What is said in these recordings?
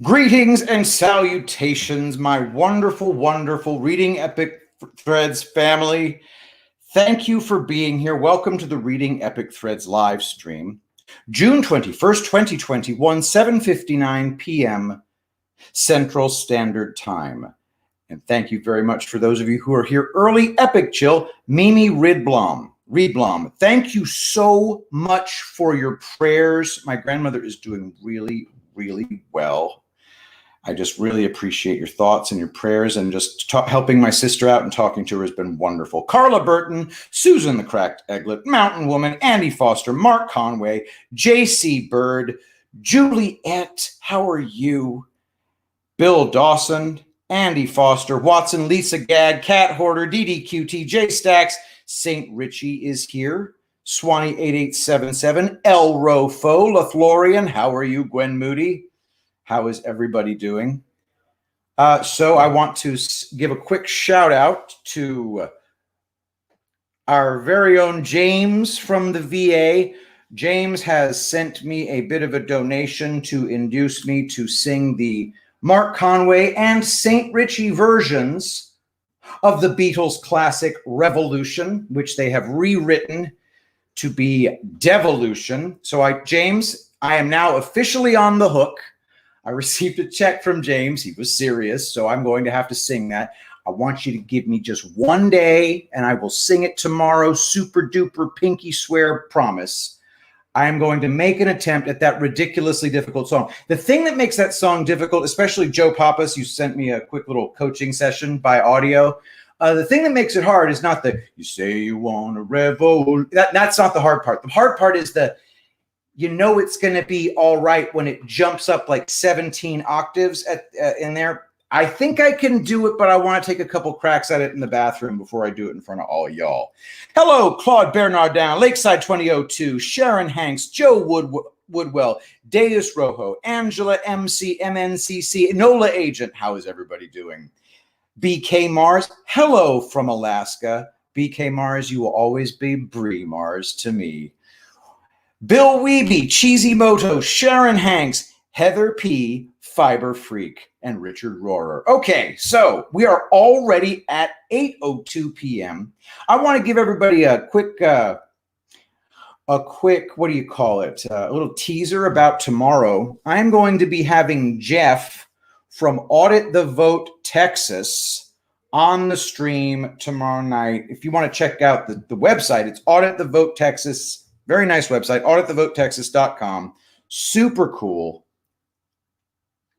Greetings and salutations, my wonderful, wonderful Reading Epic Threads family. Thank you for being here. Welcome to the Reading Epic Threads live stream. June 21st, 2021, 7:59 p.m. Central Standard Time. And thank you very much for those of you who are here early. Epic Chill, Mimi Reedblom. Thank you so much for your prayers. My grandmother is doing really, really well. I just really appreciate your thoughts and your prayers, and just helping my sister out and talking to her has been wonderful. Carla Burton, Susan the Cracked Egglet, Mountain Woman, Andy Foster, Mark Conway, JC Bird, Juliet, how are you? Bill Dawson, Andy Foster, Watson, Lisa Gad, Cat Hoarder, DDQT, J Stacks, St. Richie is here, Swanee8877, El Rofo, Lothlorian, how are you? Gwen Moody, how is everybody doing? So I want to give a quick shout out to our very own James from the VA. James has sent me a bit of a donation to induce me to sing the Mark Conway and St. Richie versions of the Beatles classic Revolution, which they have rewritten to be Devolution. So James, I am now officially on the hook. I received a check from James. He was serious, so I'm going to have to sing that. I want you to give me just one day, and I will sing it tomorrow. Super duper pinky swear promise. I am going to make an attempt at that ridiculously difficult song. The thing that makes that song difficult, especially Joe Pappas, you sent me a quick little coaching session by audio. The thing that makes it hard is not the, you say you want a revolt. That's not the hard part. The hard part is you know it's going to be all right when it jumps up like 17 octaves in there. I think I can do it, but I want to take a couple cracks at it in the bathroom before I do it in front of all y'all. Hello, Claude Bernardin, Lakeside 2002, Sharon Hanks, Joe Woodwell, Deus Rojo, Angela MC, MNCC, NOLA Agent. How is everybody doing? BK Mars, hello from Alaska. BK Mars, you will always be Bree Mars to me. Bill Weeby, Cheesy Moto, Sharon Hanks, Heather P., Fiber Freak, and Richard Rohrer. Okay, so we are already at 8:02 p.m. I want to give everybody a quick, what do you call it? A little teaser about tomorrow. I'm going to be having Jeff from Audit the Vote Texas on the stream tomorrow night. If you want to check out the website, it's Audit the Vote Texas. Very nice website, auditthevotetexas.com. Super cool.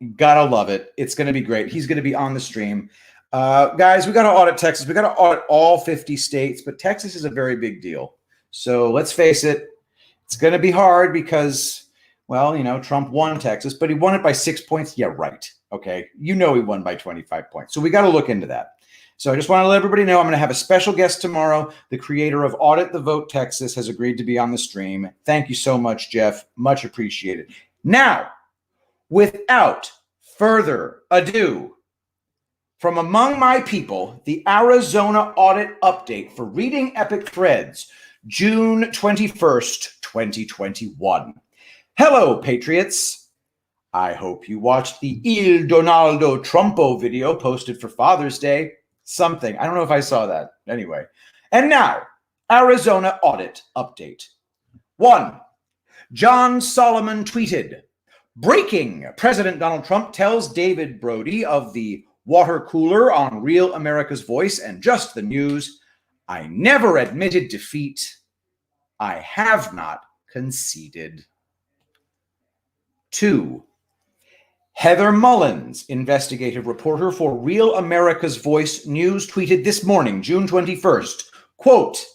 You gotta love it. It's going to be great. He's going to be on the stream. Guys, we got to audit Texas. We got to audit all 50 states, but Texas is a very big deal. So let's face it, it's going to be hard because, well, you know, Trump won Texas, but he won it by 6 points. Yeah, right. Okay. You know he won by 25 points. So we got to look into that. So I just want to let everybody know I'm going to have a special guest tomorrow. The creator of Audit the Vote Texas has agreed to be on the stream. Thank you so much, Jeff. Much appreciated. Now, without further ado, from among my people, the Arizona Audit Update for Reading Epic Threads, June 21st, 2021. Hello, Patriots. I hope you watched the Il Donaldo Trumpo video posted for Father's Day. Something. I don't know if I saw that. Anyway. And now, Arizona Audit Update. 1. John Solomon tweeted, breaking, President Donald Trump tells David Brody of the water cooler on Real America's Voice and Just the News, I never admitted defeat. I have not conceded. 2. Heather Mullins, investigative reporter for Real America's Voice News, tweeted this morning, June 21st, quote,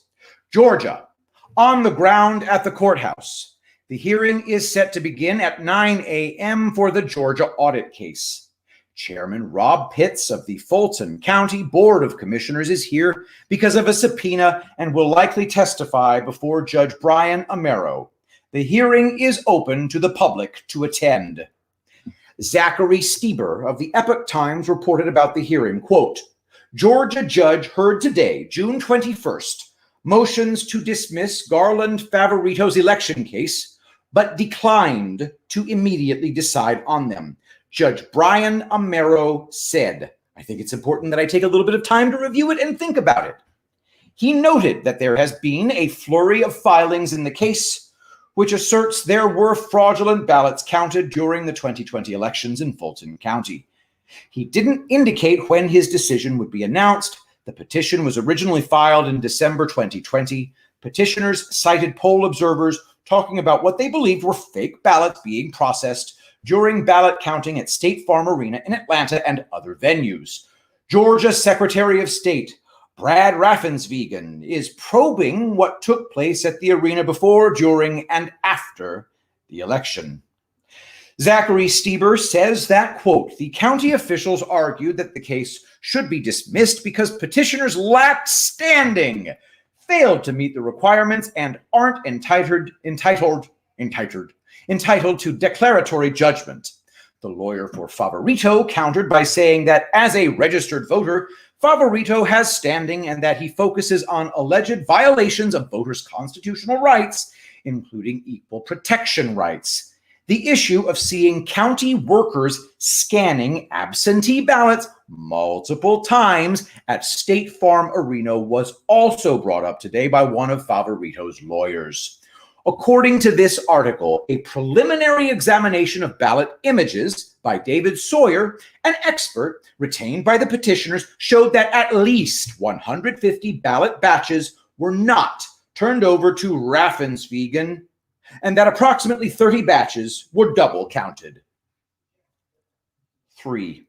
Georgia, on the ground at the courthouse. The hearing is set to begin at 9 a.m. for the Georgia audit case. Chairman Rob Pitts of the Fulton County Board of Commissioners is here because of a subpoena and will likely testify before Judge Brian Amero. The hearing is open to the public to attend. Zachary Stieber of the Epoch Times reported about the hearing, quote, Georgia judge heard today, June 21st, motions to dismiss Garland Favorito's election case, but declined to immediately decide on them. Judge Brian Amero said, I think it's important that I take a little bit of time to review it and think about it. He noted that there has been a flurry of filings in the case, which asserts there were fraudulent ballots counted during the 2020 elections in Fulton County. He didn't indicate when his decision would be announced. The petition was originally filed in December 2020. Petitioners cited poll observers talking about what they believed were fake ballots being processed during ballot counting at State Farm Arena in Atlanta and other venues. Georgia Secretary of State Brad Raffensperger is probing what took place at the arena before, during, and after the election. Zachary Stieber says that, quote, the county officials argued that the case should be dismissed because petitioners lacked standing, failed to meet the requirements, and aren't entitled to declaratory judgment. The lawyer for Favorito countered by saying that as a registered voter, Favorito has standing and that he focuses on alleged violations of voters' constitutional rights, including equal protection rights. The issue of seeing county workers scanning absentee ballots multiple times at State Farm Arena was also brought up today by one of Favorito's lawyers. According to this article, a preliminary examination of ballot images by David Sawyer, an expert retained by the petitioners, showed that at least 150 ballot batches were not turned over to Raffensperger, and that approximately 30 batches were double counted. 3.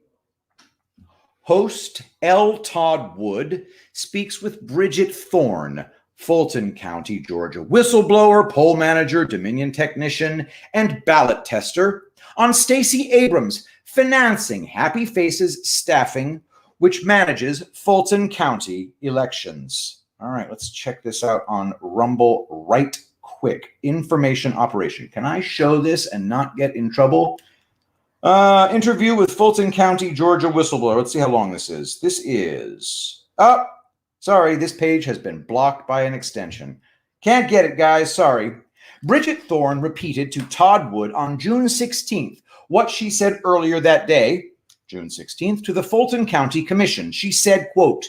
Host L. Todd Wood speaks with Bridget Thorne, Fulton County, Georgia whistleblower, poll manager, Dominion technician, and ballot tester, on Stacey Abrams financing Happy Faces staffing, which manages Fulton County elections. All right, let's check this out on Rumble right quick. Information operation. Can I show this and not get in trouble? Interview with Fulton County, Georgia whistleblower. Let's see how long this is. This is... sorry, this page has been blocked by an extension. Can't get it, guys. Sorry. Bridget Thorne repeated to Todd Wood on June 16th what she said earlier that day, June 16th, to the Fulton County Commission. She said, quote,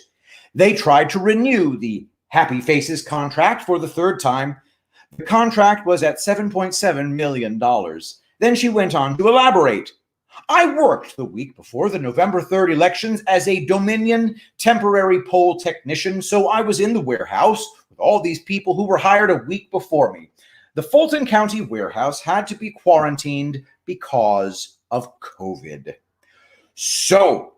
they tried to renew the Happy Faces contract for the third time. The contract was at $7.7 million. Then she went on to elaborate. I worked the week before the November 3rd elections as a Dominion temporary poll technician, so I was in the warehouse with all these people who were hired a week before me. The Fulton County warehouse had to be quarantined because of COVID. So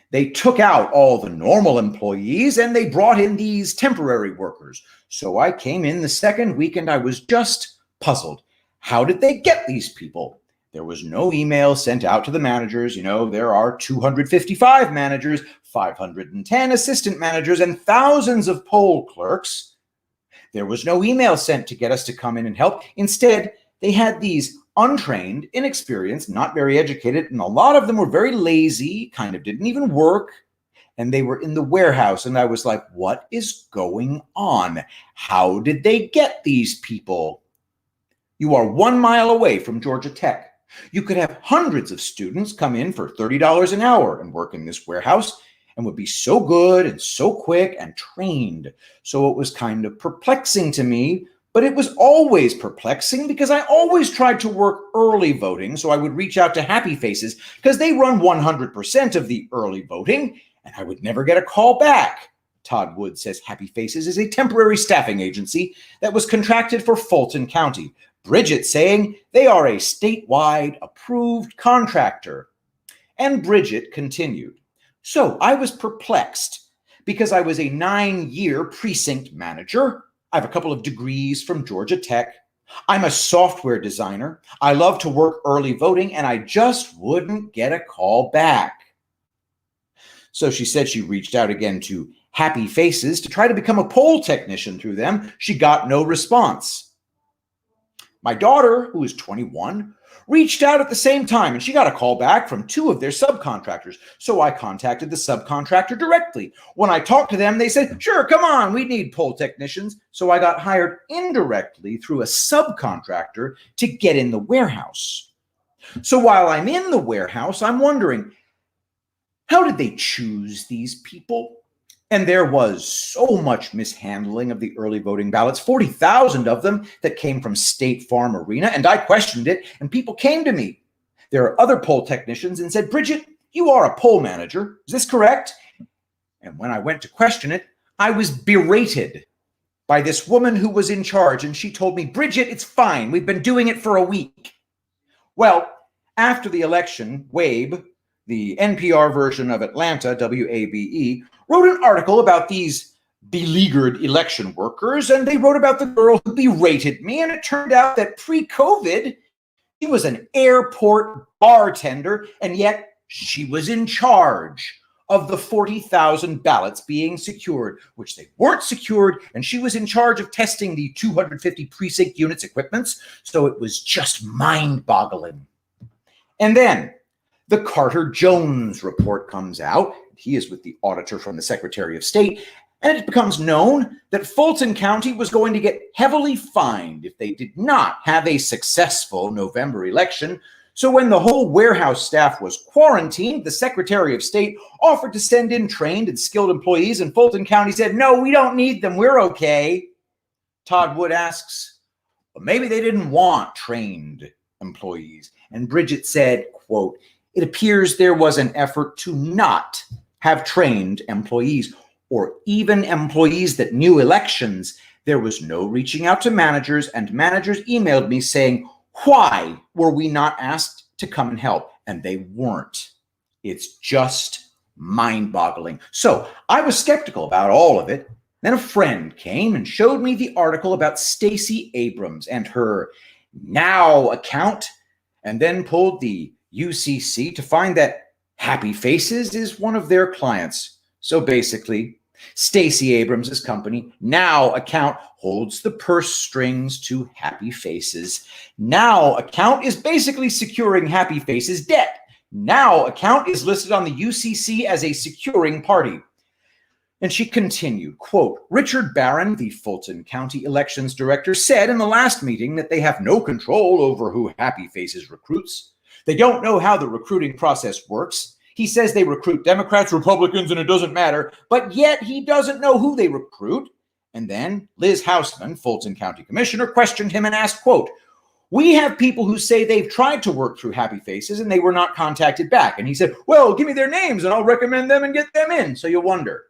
they took out all the normal employees and they brought in these temporary workers. So I came in the second week and I was just puzzled. How did they get these people? There was no email sent out to the managers. You know, there are 255 managers, 510 assistant managers, and thousands of poll clerks. There was no email sent to get us to come in and help. Instead, they had these untrained, inexperienced, not very educated, and a lot of them were very lazy, kind of didn't even work, and they were in the warehouse. And I was like, what is going on? How did they get these people? You are 1 mile away from Georgia Tech. You could have hundreds of students come in for $30 an hour and work in this warehouse and would be so good and so quick and trained. So it was kind of perplexing to me, but it was always perplexing because I always tried to work early voting. So I would reach out to Happy Faces because they run 100% of the early voting and I would never get a call back. Todd Wood says Happy Faces is a temporary staffing agency that was contracted for Fulton County. Bridget saying they are a statewide approved contractor. And Bridget continued. So I was perplexed because I was a 9-year precinct manager. I have a couple of degrees from Georgia Tech. I'm a software designer. I love to work early voting, and I just wouldn't get a call back. So she said she reached out again to Happy Faces to try to become a poll technician through them. She got no response. My daughter, who is 21, reached out at the same time, and she got a call back from 2 of their subcontractors. So I contacted the subcontractor directly. When I talked to them, they said, sure, come on, we need poll technicians. So I got hired indirectly through a subcontractor to get in the warehouse. So while I'm in the warehouse, I'm wondering, how did they choose these people? And there was so much mishandling of the early voting ballots, 40,000 of them that came from State Farm Arena, and I questioned it, and people came to me. There are other poll technicians and said, Bridget, you are a poll manager. Is this correct? And when I went to question it, I was berated by this woman who was in charge, and she told me, Bridget, it's fine. We've been doing it for a week. Well, after the election, WABE, the NPR version of Atlanta, WABE, wrote an article about these beleaguered election workers, and they wrote about the girl who berated me, and it turned out that pre-COVID, she was an airport bartender, and yet she was in charge of the 40,000 ballots being secured, which they weren't secured, and she was in charge of testing the 250 precinct units equipments, so it was just mind-boggling. And then the Carter Jones report comes out. He is with the auditor from the Secretary of State, and it becomes known that Fulton County was going to get heavily fined if they did not have a successful November election. So when the whole warehouse staff was quarantined, the Secretary of State offered to send in trained and skilled employees, and Fulton County said, no, we don't need them. We're okay. Todd Wood asks, well, maybe they didn't want trained employees. And Bridget said, quote, it appears there was an effort to not have trained employees or even employees that knew elections. There was no reaching out to managers, and managers emailed me saying, why were we not asked to come and help? And they weren't. It's just mind-boggling. So I was skeptical about all of it. Then a friend came and showed me the article about Stacey Abrams and her Now account, and then pulled the UCC to find that Happy Faces is one of their clients. So basically, Stacey Abrams' company, Now account, holds the purse strings to Happy Faces. Now account is basically securing Happy Faces' debt. Now account is listed on the UCC as a securing party. And she continued, quote, Richard Barron, the Fulton County Elections Director, said in the last meeting that they have no control over who Happy Faces recruits. They don't know how the recruiting process works. He says they recruit Democrats, Republicans, and it doesn't matter, but yet he doesn't know who they recruit. And then Liz Hausman, Fulton County Commissioner, questioned him and asked, quote, we have people who say they've tried to work through Happy Faces and they were not contacted back. And he said, well, give me their names and I'll recommend them and get them in. So you wonder,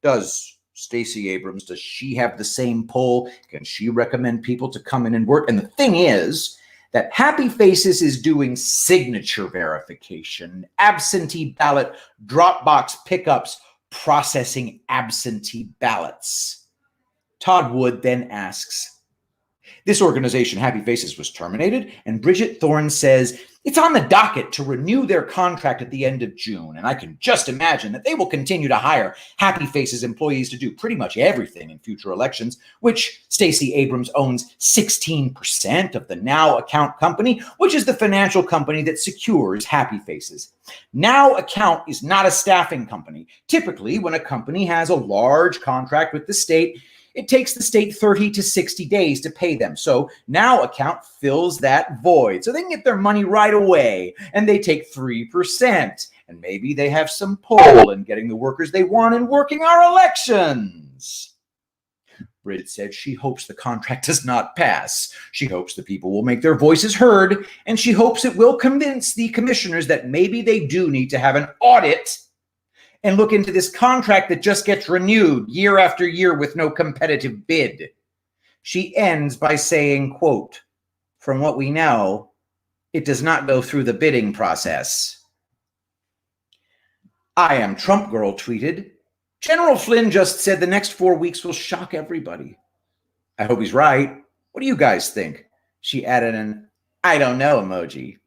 does Stacey Abrams, does she have the same pull? Can she recommend people to come in and work? And the thing is that Happy Faces is doing signature verification, absentee ballot, Dropbox pickups, processing absentee ballots. Todd Wood then asks, this organization, Happy Faces, was terminated, and Bridget Thorne says it's on the docket to renew their contract at the end of June, and I can just imagine that they will continue to hire Happy Faces employees to do pretty much everything in future elections, which Stacey Abrams owns 16% of the Now Account company, which is the financial company that secures Happy Faces. Now Account is not a staffing company. Typically, when a company has a large contract with the state, it takes the state 30 to 60 days to pay them. So Now Account fills that void. So they can get their money right away, and they take 3%. And maybe they have some pull in getting the workers they want and working our elections. Bridget said she hopes the contract does not pass. She hopes the people will make their voices heard, and she hopes it will convince the commissioners that maybe they do need to have an audit and look into this contract that just gets renewed year after year with no competitive bid. She ends by saying, quote, from what we know, it does not go through the bidding process. I Am Trump Girl tweeted, General Flynn just said the next 4 weeks will shock everybody. I hope he's right. What do you guys think? She added an I don't know emoji.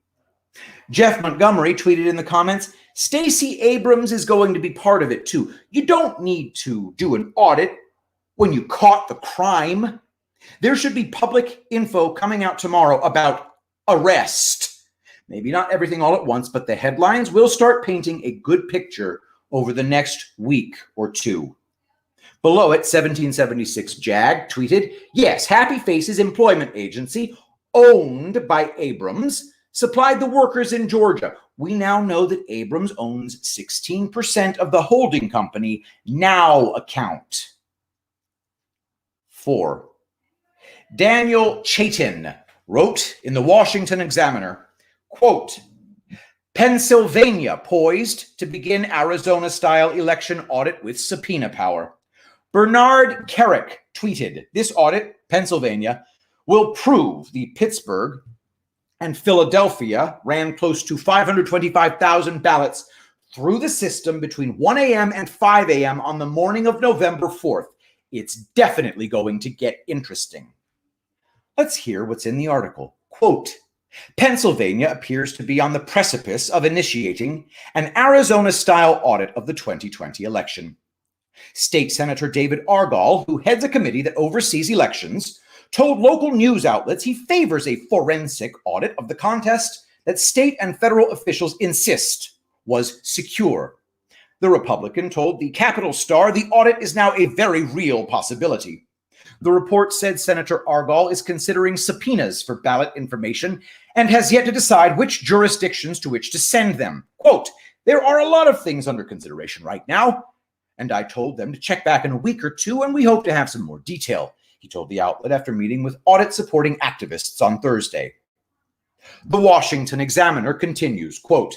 Jeff Montgomery tweeted in the comments, Stacey Abrams is going to be part of it too. You don't need to do an audit when you caught the crime. There should be public info coming out tomorrow about arrest. Maybe not everything all at once, but the headlines will start painting a good picture over the next week or two. Below it, 1776 Jag tweeted, yes, Happy Faces employment agency owned by Abrams supplied the workers in Georgia. We now know that Abrams owns 16% of the holding company now account. 4. Daniel Chaitin wrote in the Washington Examiner, quote, Pennsylvania poised to begin Arizona-style election audit with subpoena power. Bernard Carrick tweeted, this audit, Pennsylvania, will prove the Pittsburgh and Philadelphia ran close to 525,000 ballots through the system between 1 a.m. and 5 a.m. on the morning of November 4th. It's definitely going to get interesting. Let's hear what's in the article. Quote, Pennsylvania appears to be on the precipice of initiating an Arizona-style audit of the 2020 election. State Senator David Argall, who heads a committee that oversees elections, told local news outlets he favors a forensic audit of the contest that state and federal officials insist was secure. The Republican told the Capitol Star the audit is now a very real possibility. The report said Senator Argall is considering subpoenas for ballot information and has yet to decide which jurisdictions to which to send them. Quote, there are a lot of things under consideration right now, and I told them to check back in a week or two, and we hope to have some more detail, he told the outlet after meeting with audit-supporting activists on Thursday. The Washington Examiner continues, quote,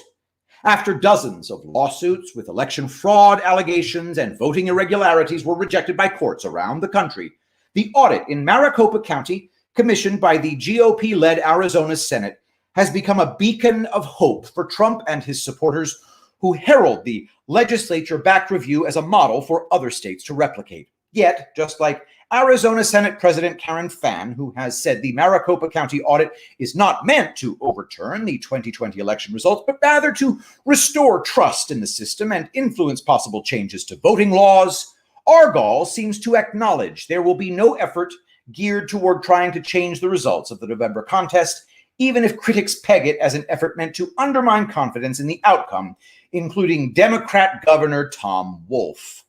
after dozens of lawsuits with election fraud allegations and voting irregularities were rejected by courts around the country, the audit in Maricopa County, commissioned by the GOP-led Arizona Senate, has become a beacon of hope for Trump and his supporters who herald the legislature-backed review as a model for other states to replicate. Yet, just like Arizona Senate President Karen Fann, who has said the Maricopa County audit is not meant to overturn the 2020 election results, but rather to restore trust in the system and influence possible changes to voting laws, Argall seems to acknowledge there will be no effort geared toward trying to change the results of the November contest, even if critics peg it as an effort meant to undermine confidence in the outcome, including Democrat Governor Tom Wolf.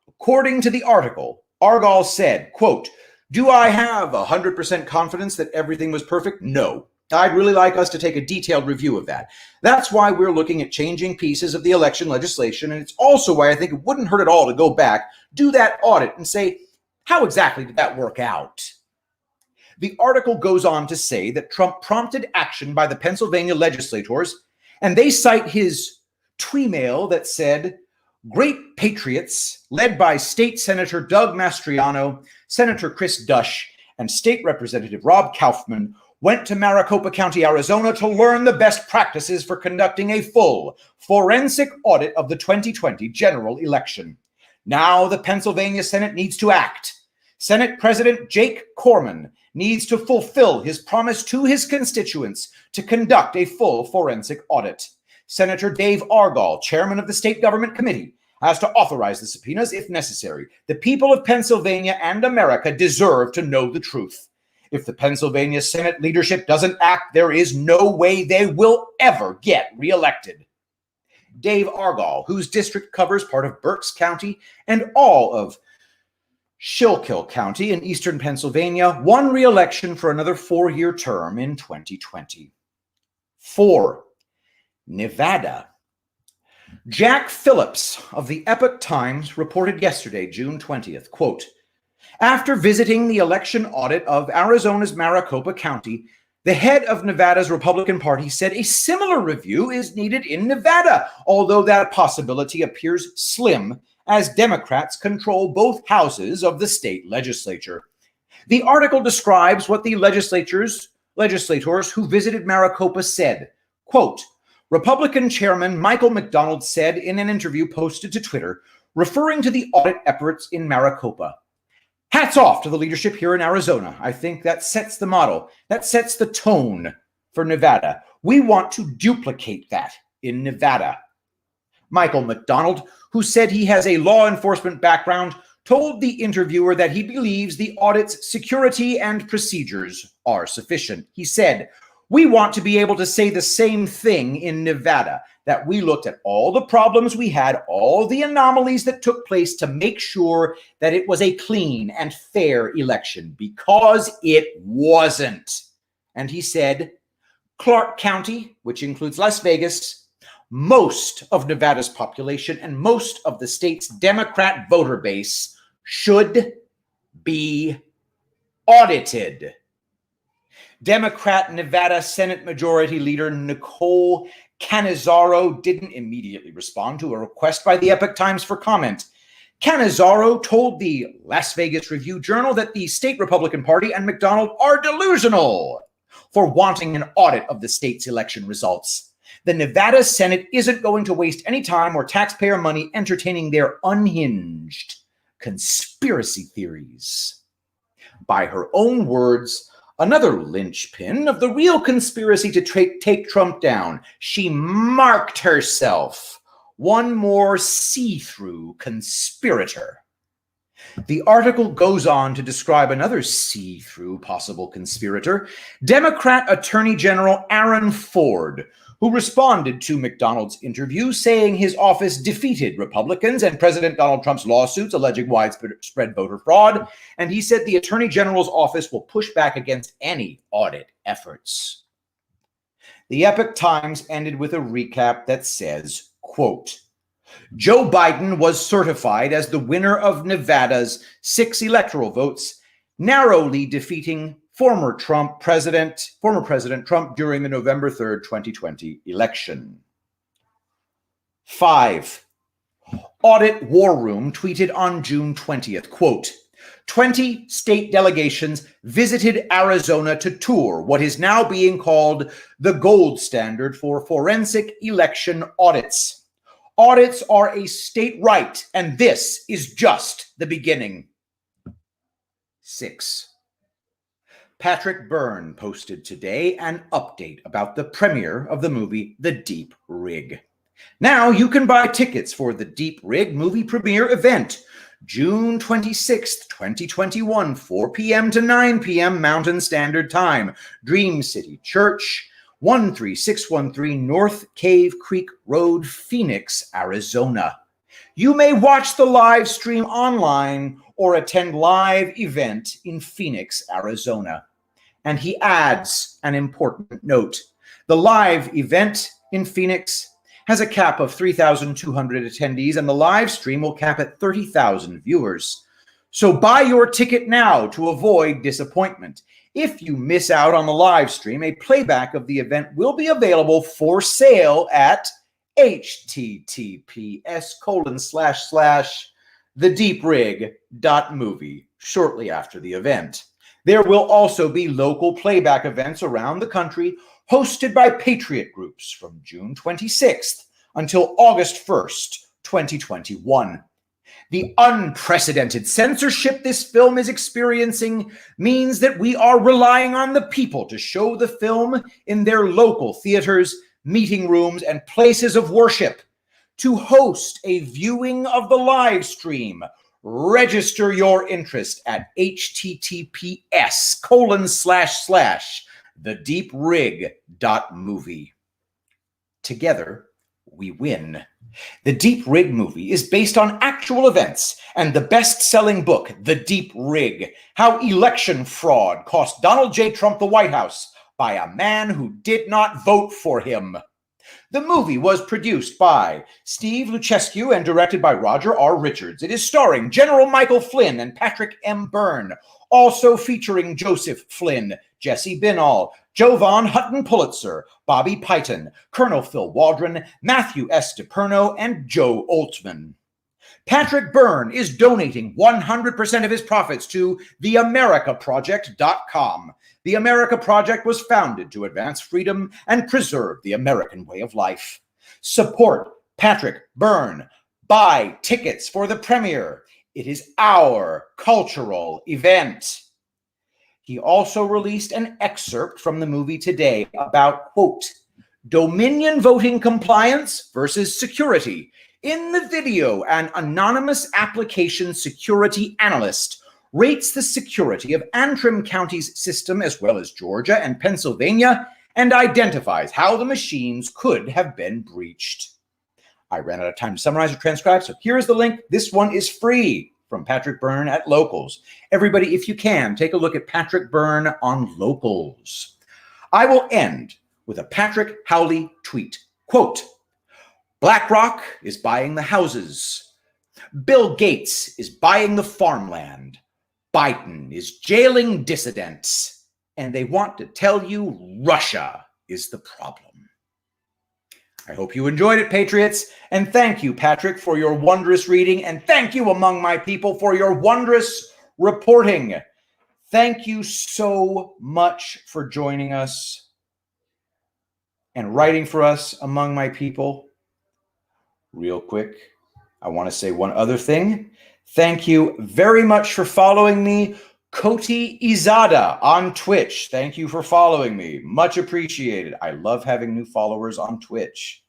According to the article, Argall said, quote, do I have 100% confidence that everything was perfect? No. I'd really like us to take a detailed review of that. That's why we're looking at changing pieces of the election legislation, and it's also why I think it wouldn't hurt at all to go back, do that audit, and say, how exactly did that work out? The article goes on to say that Trump prompted action by the Pennsylvania legislators, and they cite his tweemail that said, great patriots, led by State Senator Doug Mastriano, Senator Chris Dush, and State Representative Rob Kaufman, went to Maricopa County, Arizona to learn the best practices for conducting a full forensic audit of the 2020 general election. Now the Pennsylvania Senate needs to act. Senate President Jake Corman needs to fulfill his promise to his constituents to conduct a full forensic audit. Senator Dave Argall, chairman of the State Government Committee, has to authorize the subpoenas if necessary. The people of Pennsylvania and America deserve to know the truth. If the Pennsylvania Senate leadership doesn't act, there is no way they will ever get reelected. Dave Argall, whose district covers part of Berks County and all of Schuylkill County in eastern Pennsylvania, won re-election for another 4-year term in 2020. 4. Nevada. Jack Phillips of the Epoch Times reported yesterday, June 20th, quote, after visiting the election audit of Arizona's Maricopa County, the head of Nevada's Republican Party said a similar review is needed in Nevada, although that possibility appears slim as Democrats control both houses of the state legislature. The article describes what the legislators who visited Maricopa said. Quote, Republican Chairman Michael McDonald said in an interview posted to Twitter, referring to the audit efforts in Maricopa, hats off to the leadership here in Arizona. I think that sets the model. That sets the tone for Nevada. We want to duplicate that in Nevada. Michael McDonald, who said he has a law enforcement background, told the interviewer that he believes the audit's security and procedures are sufficient. He said, we want to be able to say the same thing in Nevada, that we looked at all the problems we had, all the anomalies that took place to make sure that it was a clean and fair election, because it wasn't. And he said, Clark County, which includes Las Vegas, most of Nevada's population and most of the state's Democrat voter base should be audited. Democrat Nevada Senate Majority Leader Nicole Cannizzaro didn't immediately respond to a request by the Epoch Times for comment. Cannizzaro told the Las Vegas Review-Journal that the state Republican Party and McDonald are delusional for wanting an audit of the state's election results. The Nevada Senate isn't going to waste any time or taxpayer money entertaining their unhinged conspiracy theories. By her own words, another linchpin of the real conspiracy to take Trump down, she marked herself one more see-through conspirator. The article goes on to describe another see-through possible conspirator, Democrat Attorney General Aaron Ford, who responded to McDonald's interview saying his office defeated Republicans and President Donald Trump's lawsuits alleging widespread voter fraud, and he said the Attorney General's office will push back against any audit efforts. The Epoch Times ended with a recap that says, quote, Joe Biden was certified as the winner of Nevada's 6 electoral votes, narrowly defeating former President Trump during the November 3rd, 2020 election. 5. Audit War Room tweeted on June 20th, quote, 20 state delegations visited Arizona to tour what is now being called the gold standard for forensic election audits. Audits are a state right, and this is just the beginning. 6. Patrick Byrne posted today an update about the premiere of the movie The Deep Rig. Now you can buy tickets for the Deep Rig movie premiere event, June 26th, 2021, 4 p.m. to 9 p.m. Mountain Standard Time, Dream City Church, 13613 North Cave Creek Road, Phoenix, Arizona. You may watch the live stream online or attend live event in Phoenix, Arizona. And he adds an important note. The live event in Phoenix has a cap of 3,200 attendees, and the live stream will cap at 30,000 viewers. So buy your ticket now to avoid disappointment. If you miss out on the live stream, a playback of the event will be available for sale at https://thedeeprig.movie shortly after the event. There will also be local playback events around the country hosted by patriot groups from June 26th until August 1st, 2021. The unprecedented censorship this film is experiencing means that we are relying on the people to show the film in their local theaters, meeting rooms, and places of worship. To host a viewing of the live stream, register your interest at https://thedeeprig.movie. Together, we win. The Deep Rig movie is based on actual events and the best-selling book, The Deep Rig, How Election Fraud Cost Donald J. Trump the White House by a Man Who Did Not Vote for Him. The movie was produced by Steve Luchescu and directed by Roger R. Richards. It is starring General Michael Flynn and Patrick M. Byrne, also featuring Joseph Flynn, Jesse Binnall, Jovan Hutton Pulitzer, Bobby Pyton, Colonel Phil Waldron, Matthew S. DePerno, and Joe Oltman. Patrick Byrne is donating 100% of his profits to theamericaproject.com. The America Project was founded to advance freedom and preserve the American way of life. Support Patrick Byrne. Buy tickets for the premiere. It is our cultural event. He also released an excerpt from the movie today about, quote, Dominion voting compliance versus security. In the video, an anonymous application security analyst rates the security of Antrim County's system as well as Georgia and Pennsylvania and identifies how the machines could have been breached. I ran out of time to summarize or transcribe, so here's the link. This one is free from Patrick Byrne at Locals. Everybody, if you can, take a look at Patrick Byrne on Locals. I will end with a Patrick Howley tweet. Quote, BlackRock is buying the houses. Bill Gates is buying the farmland. Biden is jailing dissidents. And they want to tell you Russia is the problem. I hope you enjoyed it, Patriots. And thank you, Patrick, for your wondrous reading. And thank you, among my people, for your wondrous reporting. Thank you so much for joining us and writing for us, among my people. Real quick, I want to say one other thing. Thank you very much for following me, Koti Izada on Twitch. Thank you for following me. Much appreciated. I love having new followers on Twitch.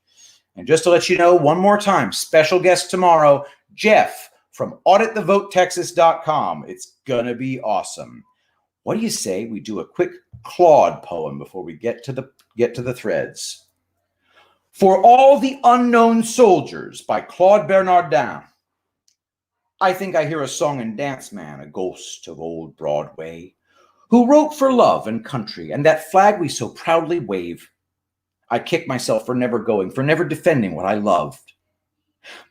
And just to let you know, one more time, special guest tomorrow, Jeff from auditthevotetexas.com. It's going to be awesome. What do you say we do a quick Claude poem before we get to the threads? For All the Unknown Soldiers by Claude Bernardin. I think I hear a song and dance man, a ghost of old Broadway, who wrote for love and country and that flag we so proudly wave. I kick myself for never going, for never defending what I loved.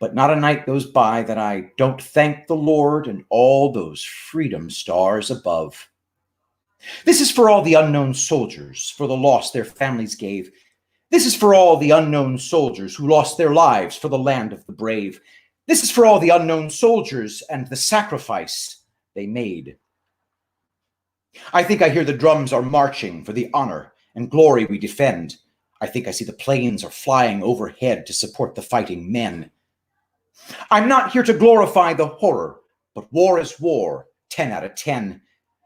But not a night goes by that I don't thank the Lord and all those freedom stars above. This is for all the unknown soldiers, for the loss their families gave. This is for all the unknown soldiers who lost their lives for the land of the brave. This is for all the unknown soldiers and the sacrifice they made. I think I hear the drums are marching for the honor and glory we defend. I think I see the planes are flying overhead to support the fighting men. I'm not here to glorify the horror, but war is war, 10 out of 10.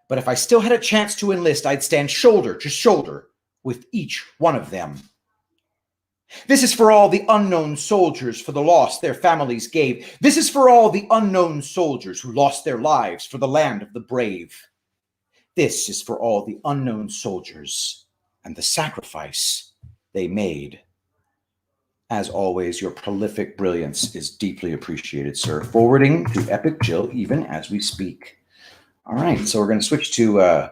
But if I still had a chance to enlist, I'd stand shoulder to shoulder with each one of them. This is for all the unknown soldiers for the loss their families gave. This is for all the unknown soldiers who lost their lives for the land of the brave. This is for all the unknown soldiers and the sacrifice they made. As always, your prolific brilliance is deeply appreciated, sir. Forwarding to Epic Jill even as we speak. All right, so we're going to switch to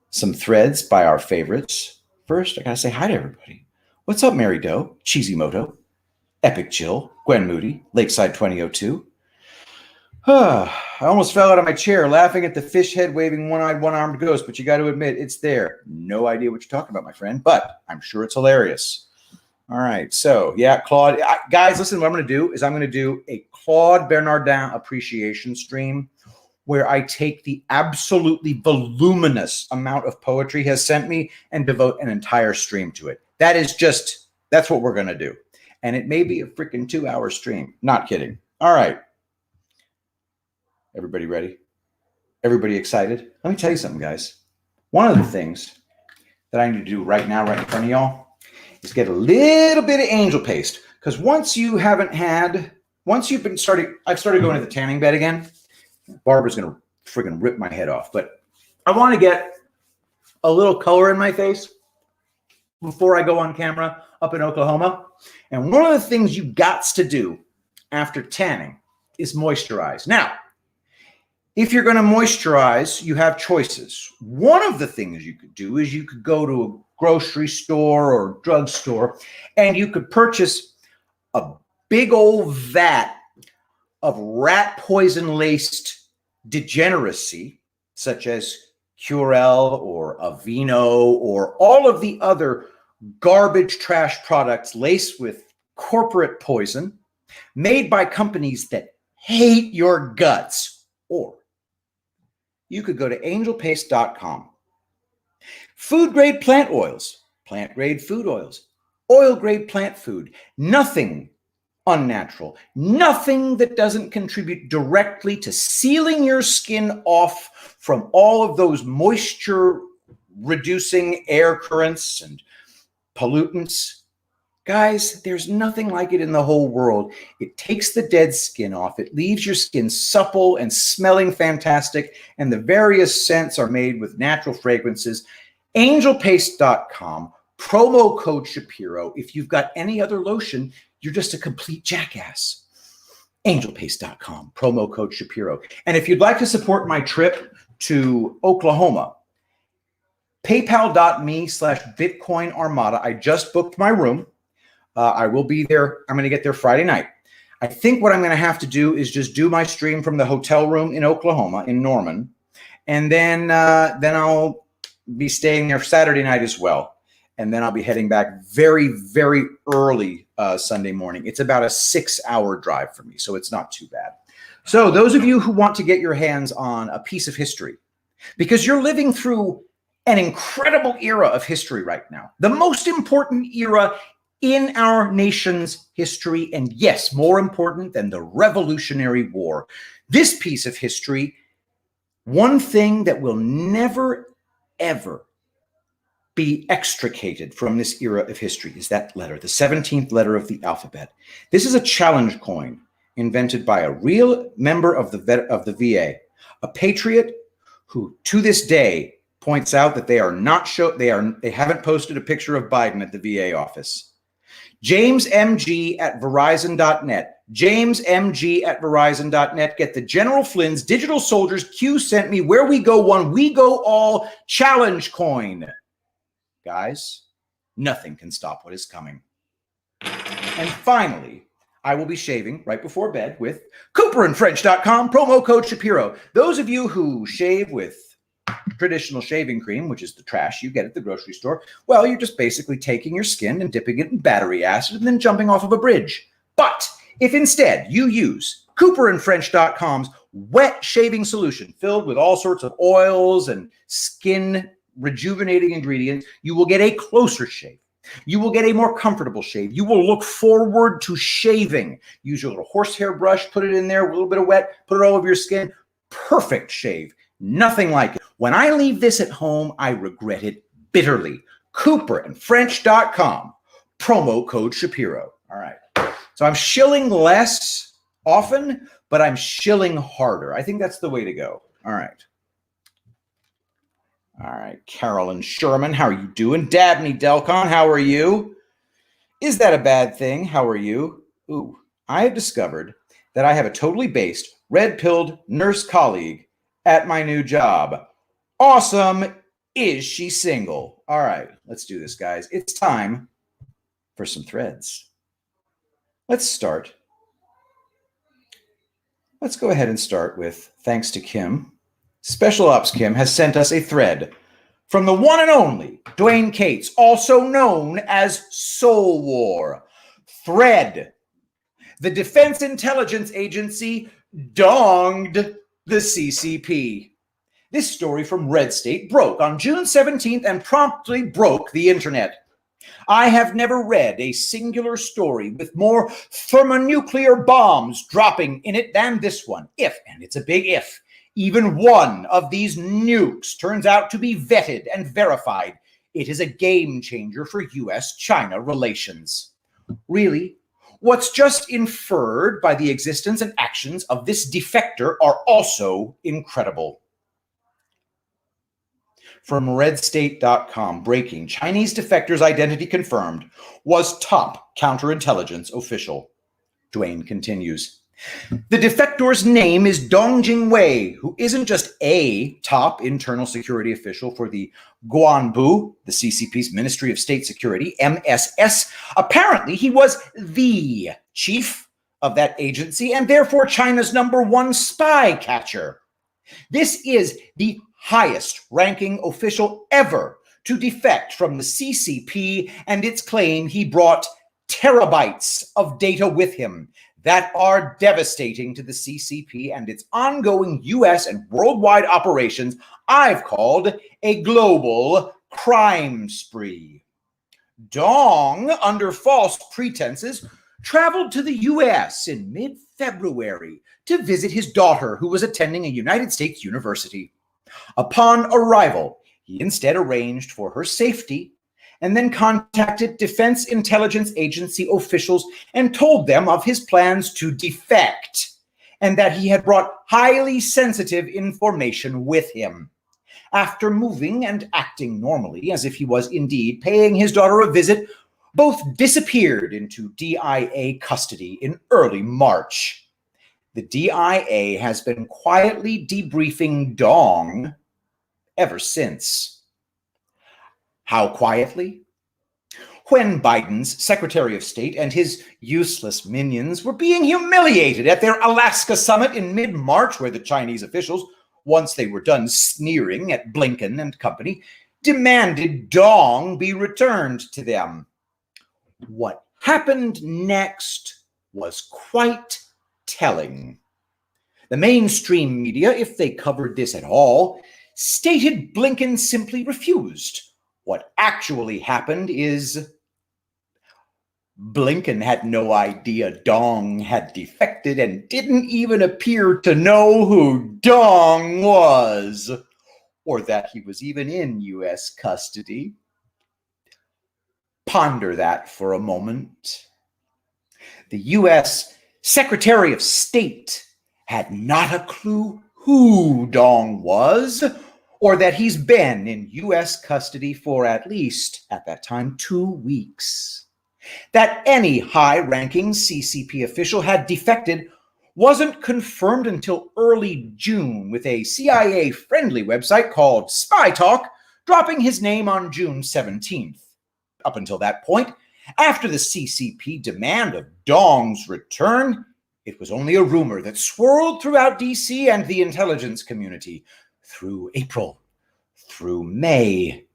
some threads by our favorites. First, I got to say hi to everybody. What's up, Mary Doe, Cheesy Moto, Epic Jill, Gwen Moody, Lakeside 2002. I almost fell out of my chair laughing at the fish head waving one-eyed, one-armed ghost, but you got to admit, it's there. No idea what you're talking about, my friend, but I'm sure it's hilarious. All right, so yeah, Claude. Guys, listen, what I'm going to do is I'm going to do a Claude Bernardin appreciation stream where I take the absolutely voluminous amount of poetry he has sent me and devote an entire stream to it. That's what we're going to do. And it may be a freaking 2-hour stream. Not kidding. All right. Everybody ready? Everybody excited? Let me tell you something, guys. One of the things that I need to do right now, right in front of y'all, is get a little bit of angel paste. Because I've started going to the tanning bed again. Barbara's going to freaking rip my head off. But I want to get a little color in my face before I go on camera up in Oklahoma. And one of the things you gots to do after tanning is moisturize. Now, if you're going to moisturize, you have choices. One of the things you could do is you could go to a grocery store or drugstore and you could purchase a big old vat of rat poison laced degeneracy, such as Curel or Aveeno or all of the other garbage trash products laced with corporate poison made by companies that hate your guts. Or you could go to angelpaste.com. Food grade plant oils, plant grade food oils, oil grade plant food, nothing unnatural, nothing that doesn't contribute directly to sealing your skin off from all of those moisture reducing air currents and pollutants. Guys, there's nothing like it in the whole world. It takes the dead skin off. It leaves your skin supple and smelling fantastic. And the various scents are made with natural fragrances. Angelpaste.com, promo code Shapiro. If you've got any other lotion, you're just a complete jackass. Angelpaste.com, promo code Shapiro. And if you'd like to support my trip to Oklahoma, PayPal.me/Bitcoin Armada. I just booked my room. I will be there. I'm going to get there Friday night. I think what I'm going to have to do is just do my stream from the hotel room in Oklahoma, in Norman. And then I'll be staying there Saturday night as well. And then I'll be heading back very, very early Sunday morning. It's about a 6-hour drive for me, so it's not too bad. So those of you who want to get your hands on a piece of history, because you're living through an incredible era of history right now, the most important era in our nation's history, and yes, more important than the Revolutionary War. This piece of history, one thing that will never, ever be extricated from this era of history is that letter, the 17th letter of the alphabet. This is a challenge coin invented by a real member of the VA, a patriot who to this day points out that they haven't posted a picture of Biden at the VA office. James MG at Verizon.net. James MG at Verizon.net. Get the General Flynn's Digital Soldiers Q sent me where we go one, we go all challenge coin. Guys, nothing can stop what is coming. And finally, I will be shaving right before bed with CooperandFrench.com, promo code Shapiro. Those of you who shave with traditional shaving cream, which is the trash you get at the grocery store, well, you're just basically taking your skin and dipping it in battery acid and then jumping off of a bridge. But if instead you use CooperandFrench.com's wet shaving solution filled with all sorts of oils and skin rejuvenating ingredients, you will get a closer shave. You will get a more comfortable shave. You will look forward to shaving. Use your little horsehair brush, put it in there, a little bit of wet, put it all over your skin. Perfect shave. Nothing like it. When I leave this at home, I regret it bitterly. CooperandFrench.com, promo code Shapiro. All right. So I'm shilling less often, but I'm shilling harder. I think that's the way to go. All right. All right, Carolyn Sherman, how are you doing? Dabney Delcon, how are you? Is that a bad thing? How are you? Ooh, I have discovered that I have a totally based, red-pilled nurse colleague at my new job. Awesome. Is she single? All right, let's do this, guys. It's time for some threads. Let's start. Let's go ahead and start with thanks to Kim. Special Ops Kim has sent us a thread from the one and only Dwayne Cates, also known as Soul War. Thread. The Defense Intelligence Agency donged the CCP. This story from Red State broke on June 17th and promptly broke the internet. I have never read a singular story with more thermonuclear bombs dropping in it than this one. If, and it's a big if, even one of these nukes turns out to be vetted and verified, it is a game changer for U.S.-China relations. Really, what's just inferred by the existence and actions of this defector are also incredible. From redstate.com, breaking: Chinese defector's identity confirmed, was top counterintelligence official. Dwayne continues. The defector's name is Dong Jingwei, who isn't just a top internal security official for the Guanbu, the CCP's Ministry of State Security, MSS. Apparently, he was the chief of that agency and therefore China's #1 spy catcher. This is the highest ranking official ever to defect from the CCP, and its claim he brought terabytes of data with him that are devastating to the CCP and its ongoing U.S. and worldwide operations I've called a global crime spree. Dong, under false pretenses, traveled to the U.S. in mid-February to visit his daughter, who was attending a United States university. Upon arrival, he instead arranged for her safety and then contacted Defense Intelligence Agency officials and told them of his plans to defect and that he had brought highly sensitive information with him. After moving and acting normally, as if he was indeed paying his daughter a visit, both disappeared into DIA custody in early March. The DIA has been quietly debriefing Dong ever since. How quietly? When Biden's Secretary of State and his useless minions were being humiliated at their Alaska summit in mid-March, where the Chinese officials, once they were done sneering at Blinken and company, demanded dong be returned to them. What happened next was quite telling. The mainstream media, if they covered this at all, stated Blinken simply refused. What actually happened is Blinken had no idea Dong had defected and didn't even appear to know who Dong was, or that he was even in U.S. custody. Ponder that for a moment. The U.S. Secretary of State had not a clue who Dong was, or that he's been in U.S. custody for at least, at that time, 2 weeks. That any high-ranking CCP official had defected wasn't confirmed until early June, with a CIA-friendly website called Spy Talk dropping his name on June 17th. Up until that point, after the CCP demand of Dong's return, it was only a rumor that swirled throughout DC and the intelligence community through April, through May,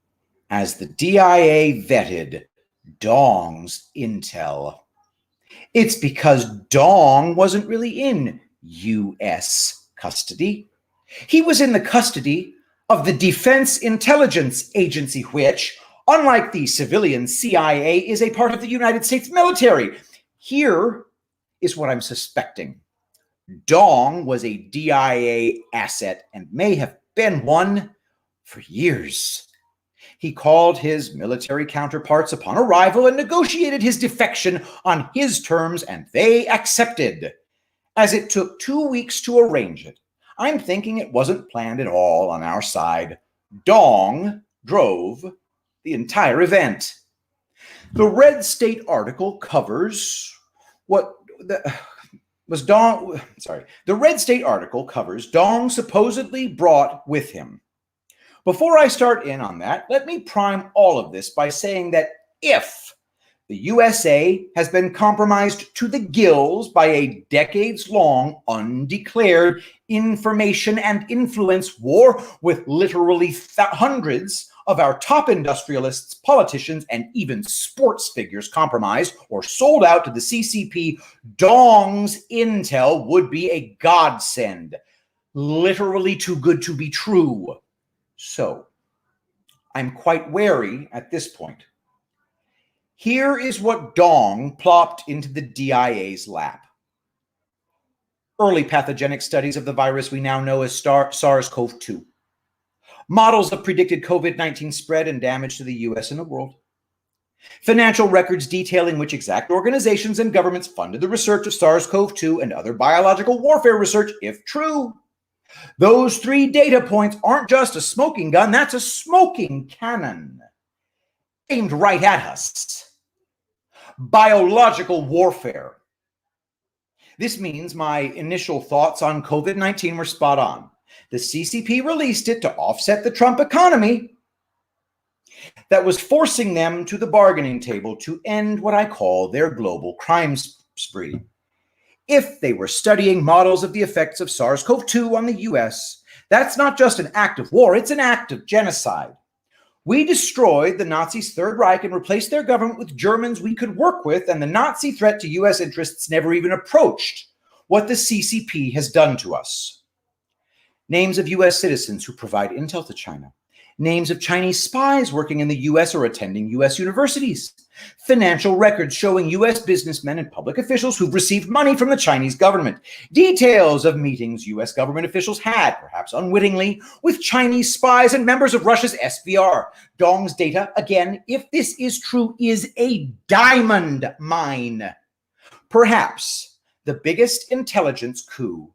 as the DIA vetted Dong's intel. It's because Dong wasn't really in U.S. custody. He was in the custody of the Defense Intelligence Agency, which, unlike the civilian CIA, is a part of the United States military. Here is what I'm suspecting. Dong was a DIA asset and may have been one for years. He called his military counterparts upon arrival and negotiated his defection on his terms, and they accepted. As it took 2 weeks to arrange it, I'm thinking it wasn't planned at all on our side. Dong drove the entire event. The Red State article covers the Red State article covers Dong supposedly brought with him. Before I start in on that, let me prime all of this by saying that if the USA has been compromised to the gills by a decades-long, undeclared information and influence war with literally hundreds of our top industrialists, politicians, and even sports figures compromised or sold out to the CCP, Dong's intel would be a godsend. Literally too good to be true. So, I'm quite wary at this point. Here is what Dong plopped into the DIA's lap. Early pathogenic studies of the virus we now know as SARS-CoV-2. Models of predicted COVID-19 spread and damage to the US and the world. Financial records detailing which exact organizations and governments funded the research of SARS-CoV-2 and other biological warfare research, if true. Those 3 data points aren't just a smoking gun, that's a smoking cannon aimed right at us. Biological warfare. This means my initial thoughts on COVID-19 were spot on. The CCP released it to offset the Trump economy that was forcing them to the bargaining table to end what I call their global crime spree. If they were studying models of the effects of SARS-CoV-2 on the US, that's not just an act of war, it's an act of genocide. We destroyed the Nazis' Third Reich and replaced their government with Germans we could work with, and the Nazi threat to US interests never even approached what the CCP has done to us. Names of US citizens who provide intel to China. Names of Chinese spies working in the US or attending US universities. Financial records showing US businessmen and public officials who've received money from the Chinese government. Details of meetings US government officials had, perhaps unwittingly, with Chinese spies and members of Russia's SVR. Dong's data, again, if this is true, is a diamond mine. Perhaps the biggest intelligence coup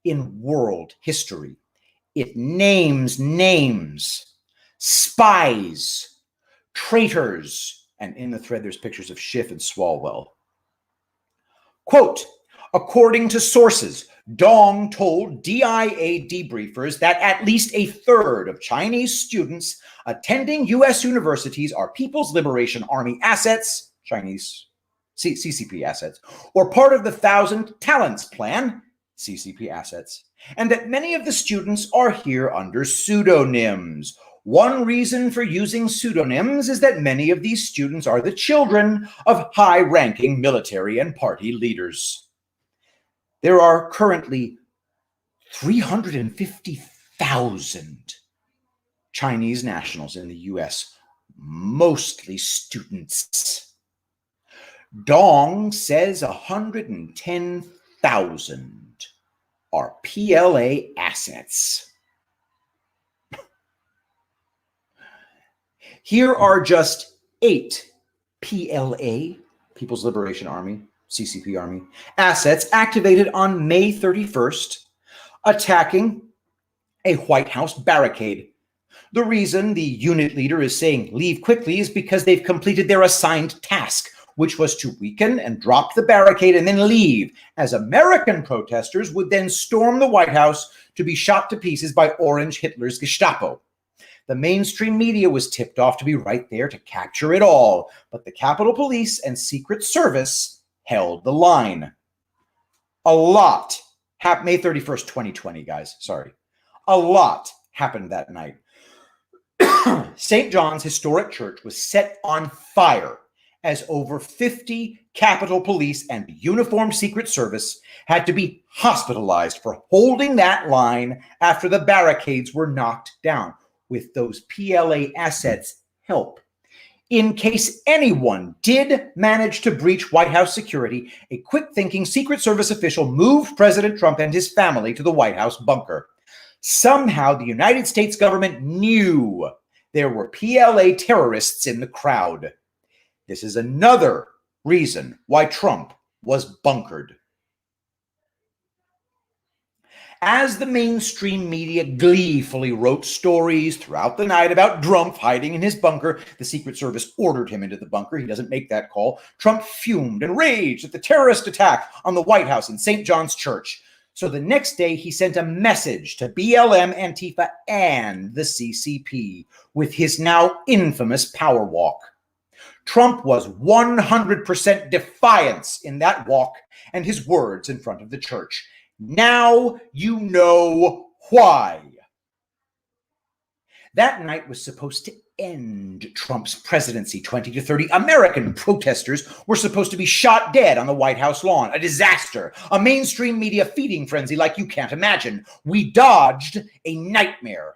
in world history. It names names. Spies, traitors, and in the thread there's pictures of Schiff and Swalwell. Quote, According to sources, Dong told DIA debriefers that at least a third of Chinese students attending U.S. universities are People's Liberation Army assets, Chinese CCP assets, or part of the Thousand Talents Plan, CCP assets, and that many of the students are here under pseudonyms. One reason for using pseudonyms is that many of these students are the children of high-ranking military and party leaders. There are currently 350,000 Chinese nationals in the U.S., mostly students. Dong says 110,000 are PLA assets. Here are just 8 PLA, People's Liberation Army, CCP Army, assets activated on May 31st, attacking a White House barricade. The reason the unit leader is saying leave quickly is because they've completed their assigned task, which was to weaken and drop the barricade and then leave, as American protesters would then storm the White House to be shot to pieces by Orange Hitler's Gestapo. The mainstream media was tipped off to be right there to capture it all, but the Capitol Police and Secret Service held the line. A lot happened, May 31st, 2020, guys, sorry. A lot happened that night. St. John's Historic Church was set on fire as over 50 Capitol Police and uniformed Secret Service had to be hospitalized for holding that line after the barricades were knocked down with those PLA assets' help. In case anyone did manage to breach White House security, a quick-thinking Secret Service official moved President Trump and his family to the White House bunker. Somehow, the United States government knew there were PLA terrorists in the crowd. This is another reason why Trump was bunkered. As the mainstream media gleefully wrote stories throughout the night about Trump hiding in his bunker, the Secret Service ordered him into the bunker. He doesn't make that call. Trump fumed and raged at the terrorist attack on the White House and St. John's Church. So the next day, he sent a message to BLM, Antifa, and the CCP with his now infamous power walk. Trump was 100% defiance in that walk and his words in front of the church. Now you know why. That night was supposed to end Trump's presidency. 20 to 30 American protesters were supposed to be shot dead on the White House lawn. A disaster, a mainstream media feeding frenzy like you can't imagine. We dodged a nightmare.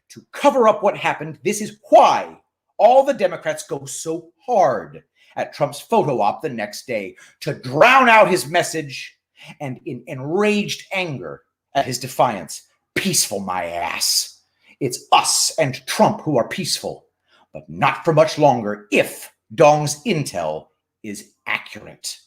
To cover up what happened, this is why all the Democrats go so hard at Trump's photo op the next day, to drown out his message and in enraged anger at his defiance. Peaceful, my ass. It's us and Trump who are peaceful, but not for much longer if Dong's intel is accurate.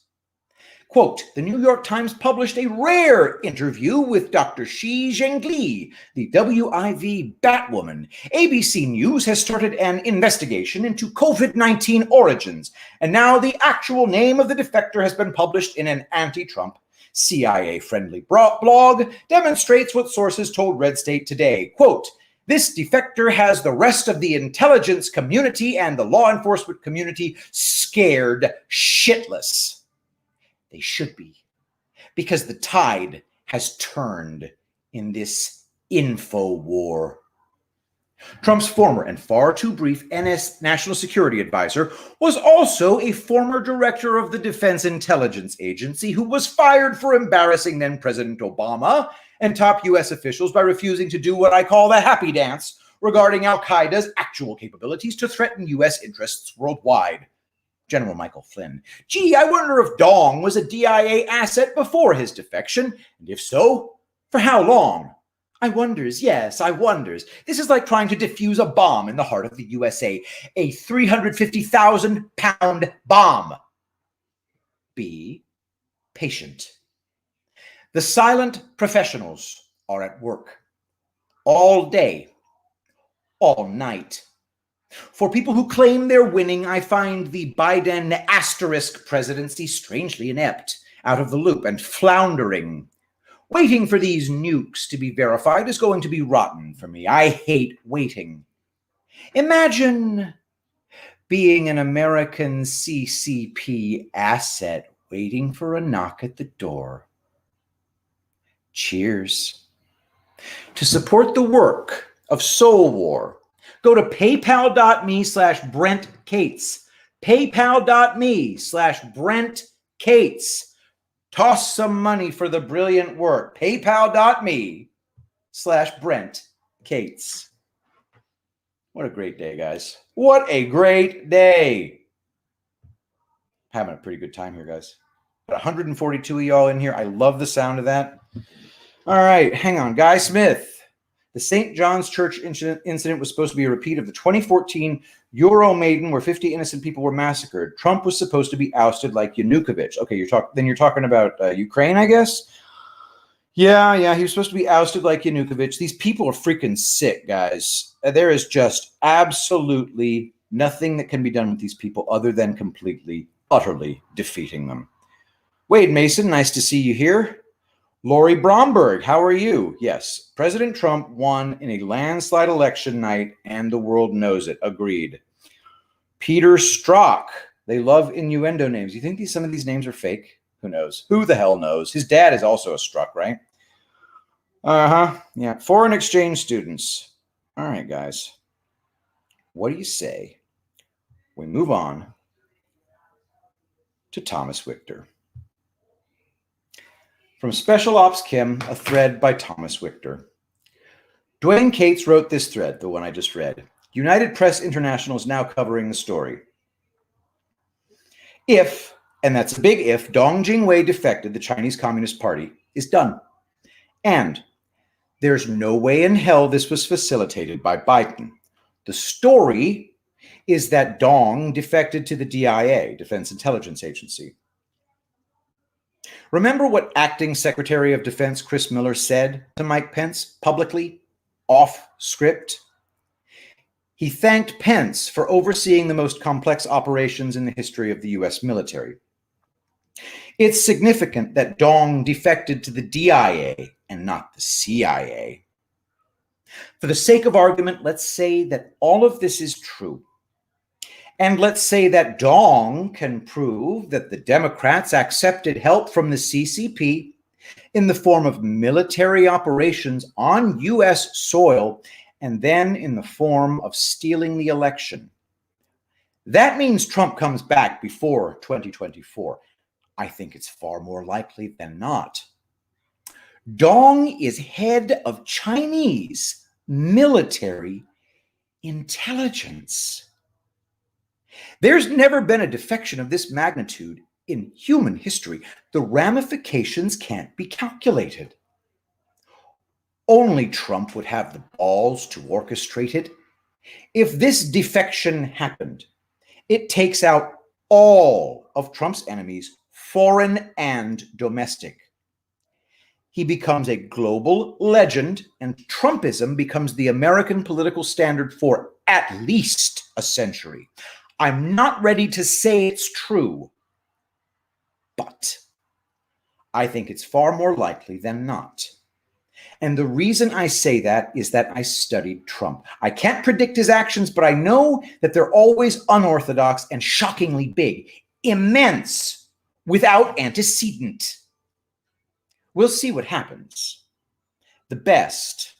Quote, the New York Times published a rare interview with Dr. Shi Zhengli, the WIV Batwoman. ABC News has started an investigation into COVID-19 origins, and now the actual name of the defector has been published in an anti-Trump CIA-friendly blog, demonstrates what sources told Red State today. Quote, this defector has the rest of the intelligence community and the law enforcement community scared shitless. They should be, because the tide has turned in this info war. Trump's former and far too brief NS National Security Advisor was also a former director of the Defense Intelligence Agency who was fired for embarrassing then President Obama and top U.S. officials by refusing to do what I call the happy dance regarding Al-Qaeda's actual capabilities to threaten U.S. interests worldwide. General Michael Flynn. Gee, I wonder if Dong was a DIA asset before his defection, and if so, for how long? I wonders, yes, I wonders. This is like trying to defuse a bomb in the heart of the USA, a 350,000-pound bomb. Be patient. The silent professionals are at work all day, all night. For people who claim they're winning, I find the Biden asterisk presidency strangely inept out of the loop and floundering. Waiting for these nukes to be verified is going to be rotten for me. I hate waiting. Imagine being an American CCP asset waiting for a knock at the door. Cheers. To support the work of Soul War, go to paypal.me/Brent Cates. PayPal.me/Brent Cates. Toss some money for the brilliant work. PayPal.me/Brent Cates. What a great day, guys. What a great day. Having a pretty good time here, guys. 142 of y'all in here. I love the sound of that. All right, hang on. Guy Smith. The St. John's Church incident was supposed to be a repeat of the 2014 Euromaidan where 50 innocent people were massacred. Trump was supposed to be ousted like Yanukovych. Okay, you're talking about Ukraine, I guess? Yeah, he was supposed to be ousted like Yanukovych. These people are freaking sick, guys. There is just absolutely nothing that can be done with these people other than completely, utterly defeating them. Wade Mason, nice to see you here. Lori Bromberg, how are you? Yes, President Trump won in a landslide election night, and the world knows it. Agreed. Peter Strzok, they love innuendo names. You think some of these names are fake? Who knows? Who the hell knows? His dad is also a Strzok, right? Yeah, foreign exchange students. All right, guys. What do you say we move on to Thomas Wichter? From Special Ops Kim, a thread by Thomas Wichter. Dwayne Cates wrote this thread, the one I just read. United Press International is now covering the story. If, and that's a big if, Dong Jingwei defected, the Chinese Communist Party is done. And there's no way in hell this was facilitated by Biden. The story is that Dong defected to the DIA, Defense Intelligence Agency. Remember what Acting Secretary of Defense Chris Miller said to Mike Pence publicly, off script? He thanked Pence for overseeing the most complex operations in the history of the U.S. military. It's significant that Dong defected to the DIA and not the CIA. For the sake of argument, let's say that all of this is true. And let's say that Dong can prove that the Democrats accepted help from the CCP in the form of military operations on U.S. soil and then in the form of stealing the election. That means Trump comes back before 2024. I think it's far more likely than not. Dong is head of Chinese military intelligence. There's never been a defection of this magnitude in human history. The ramifications can't be calculated. Only Trump would have the balls to orchestrate it. If this defection happened, it takes out all of Trump's enemies, foreign and domestic. He becomes a global legend, and Trumpism becomes the American political standard for at least a century. I'm not ready to say it's true, but I think it's far more likely than not. And the reason I say that is that I studied Trump. I can't predict his actions, but I know that they're always unorthodox and shockingly big, immense, without antecedent. We'll see what happens. The best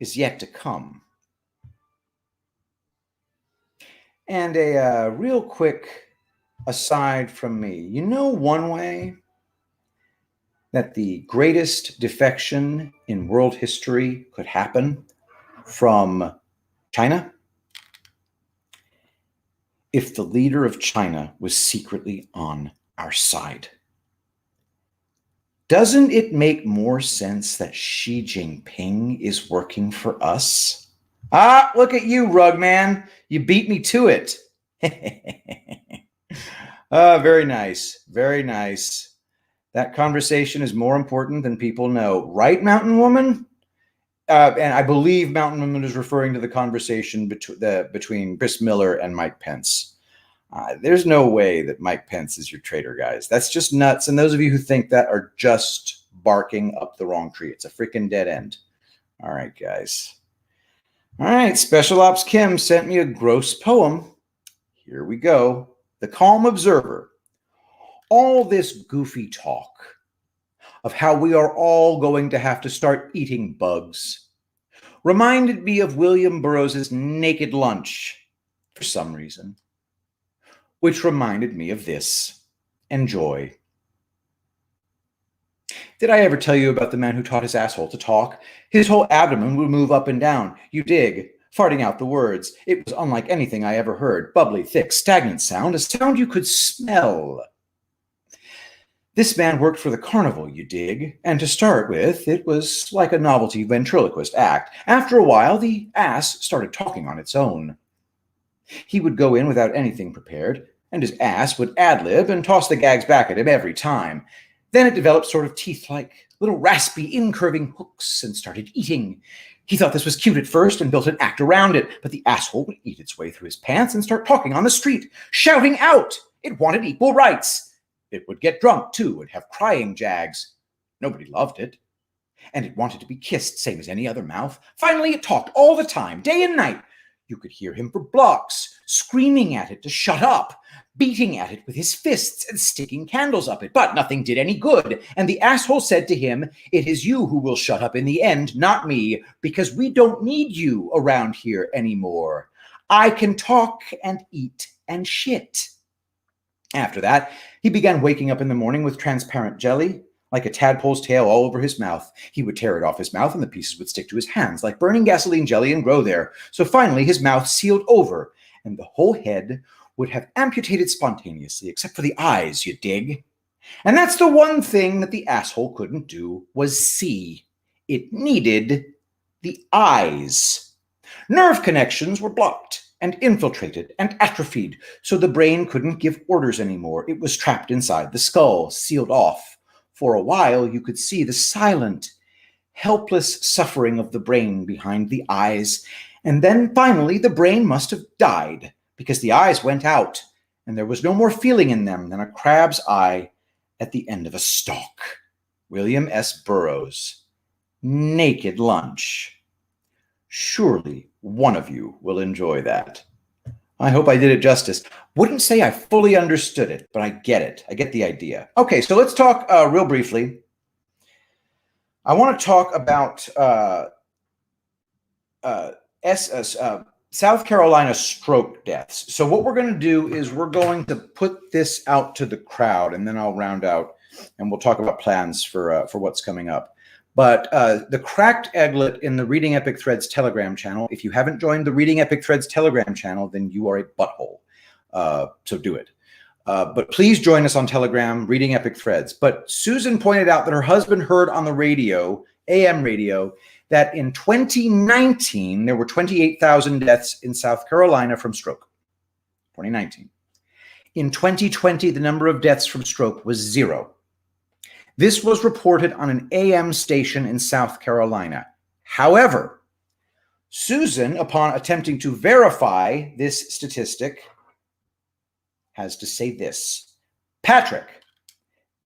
is yet to come. And a real quick aside from me. You know one way that the greatest defection in world history could happen from China? If the leader of China was secretly on our side. Doesn't it make more sense that Xi Jinping is working for us? Ah, look at you, Rugman. You beat me to it. Very nice. Very nice. That conversation is more important than people know. Right, Mountain Woman? And I believe Mountain Woman is referring to the conversation between Chris Miller and Mike Pence. There's no way that Mike Pence is your traitor, guys. That's just nuts. And those of you who think that are just barking up the wrong tree. It's a freaking dead end. All right, guys. All right, Special Ops Kim sent me a gross poem. Here we go. The Calm Observer. All this goofy talk of how we are all going to have to start eating bugs reminded me of William Burroughs' Naked Lunch for some reason, which reminded me of this. Enjoy. Did I ever tell you about the man who taught his asshole to talk? His whole abdomen would move up and down. You dig? Farting out the words. It was unlike anything I ever heard. Bubbly, thick, stagnant sound. A sound you could smell. This man worked for the carnival, you dig? And to start with, it was like a novelty ventriloquist act. After a while, the ass started talking on its own. He would go in without anything prepared, and his ass would ad-lib and toss the gags back at him every time. Then it developed sort of teeth-like, little raspy, incurving hooks and started eating. He thought this was cute at first and built an act around it, but the asshole would eat its way through his pants and start talking on the street, shouting out. It wanted equal rights. It would get drunk, too, and have crying jags. Nobody loved it. And it wanted to be kissed, same as any other mouth. Finally, it talked all the time, day and night. You could hear him for blocks, screaming at it to shut up, beating at it with his fists and sticking candles up it. But nothing did any good. And the asshole said to him, "It is you who will shut up in the end, not me, because we don't need you around here anymore. I can talk and eat and shit." After that, he began waking up in the morning with transparent jelly, like a tadpole's tail all over his mouth. He would tear it off his mouth and the pieces would stick to his hands like burning gasoline jelly and grow there. So finally his mouth sealed over and the whole head would have amputated spontaneously, except for the eyes, you dig? And that's the one thing that the asshole couldn't do, was see. It needed the eyes. Nerve connections were blocked and infiltrated and atrophied, so the brain couldn't give orders anymore. It was trapped inside the skull, sealed off. For a while, you could see the silent, helpless suffering of the brain behind the eyes. And then finally, the brain must have died because the eyes went out and there was no more feeling in them than a crab's eye at the end of a stalk. William S. Burroughs, Naked Lunch. Surely one of you will enjoy that. I hope I did it justice. Wouldn't say I fully understood it, but I get it. I get the idea. Okay, so let's talk real briefly. I want to talk about South Carolina stroke deaths. So what we're going to do is we're going to put this out to the crowd, and then I'll round out, and we'll talk about plans for what's coming up. But the cracked egglet in the Reading Epic Threads Telegram channel, if you haven't joined the Reading Epic Threads Telegram channel, then you are a butthole. So do it. But please join us on Telegram, Reading Epic Threads. But Susan pointed out that her husband heard on the radio, AM radio, that in 2019, there were 28,000 deaths in South Carolina from stroke. 2019. In 2020, the number of deaths from stroke was 0. This was reported on an AM station in South Carolina. However, Susan, upon attempting to verify this statistic, has to say this. Patrick,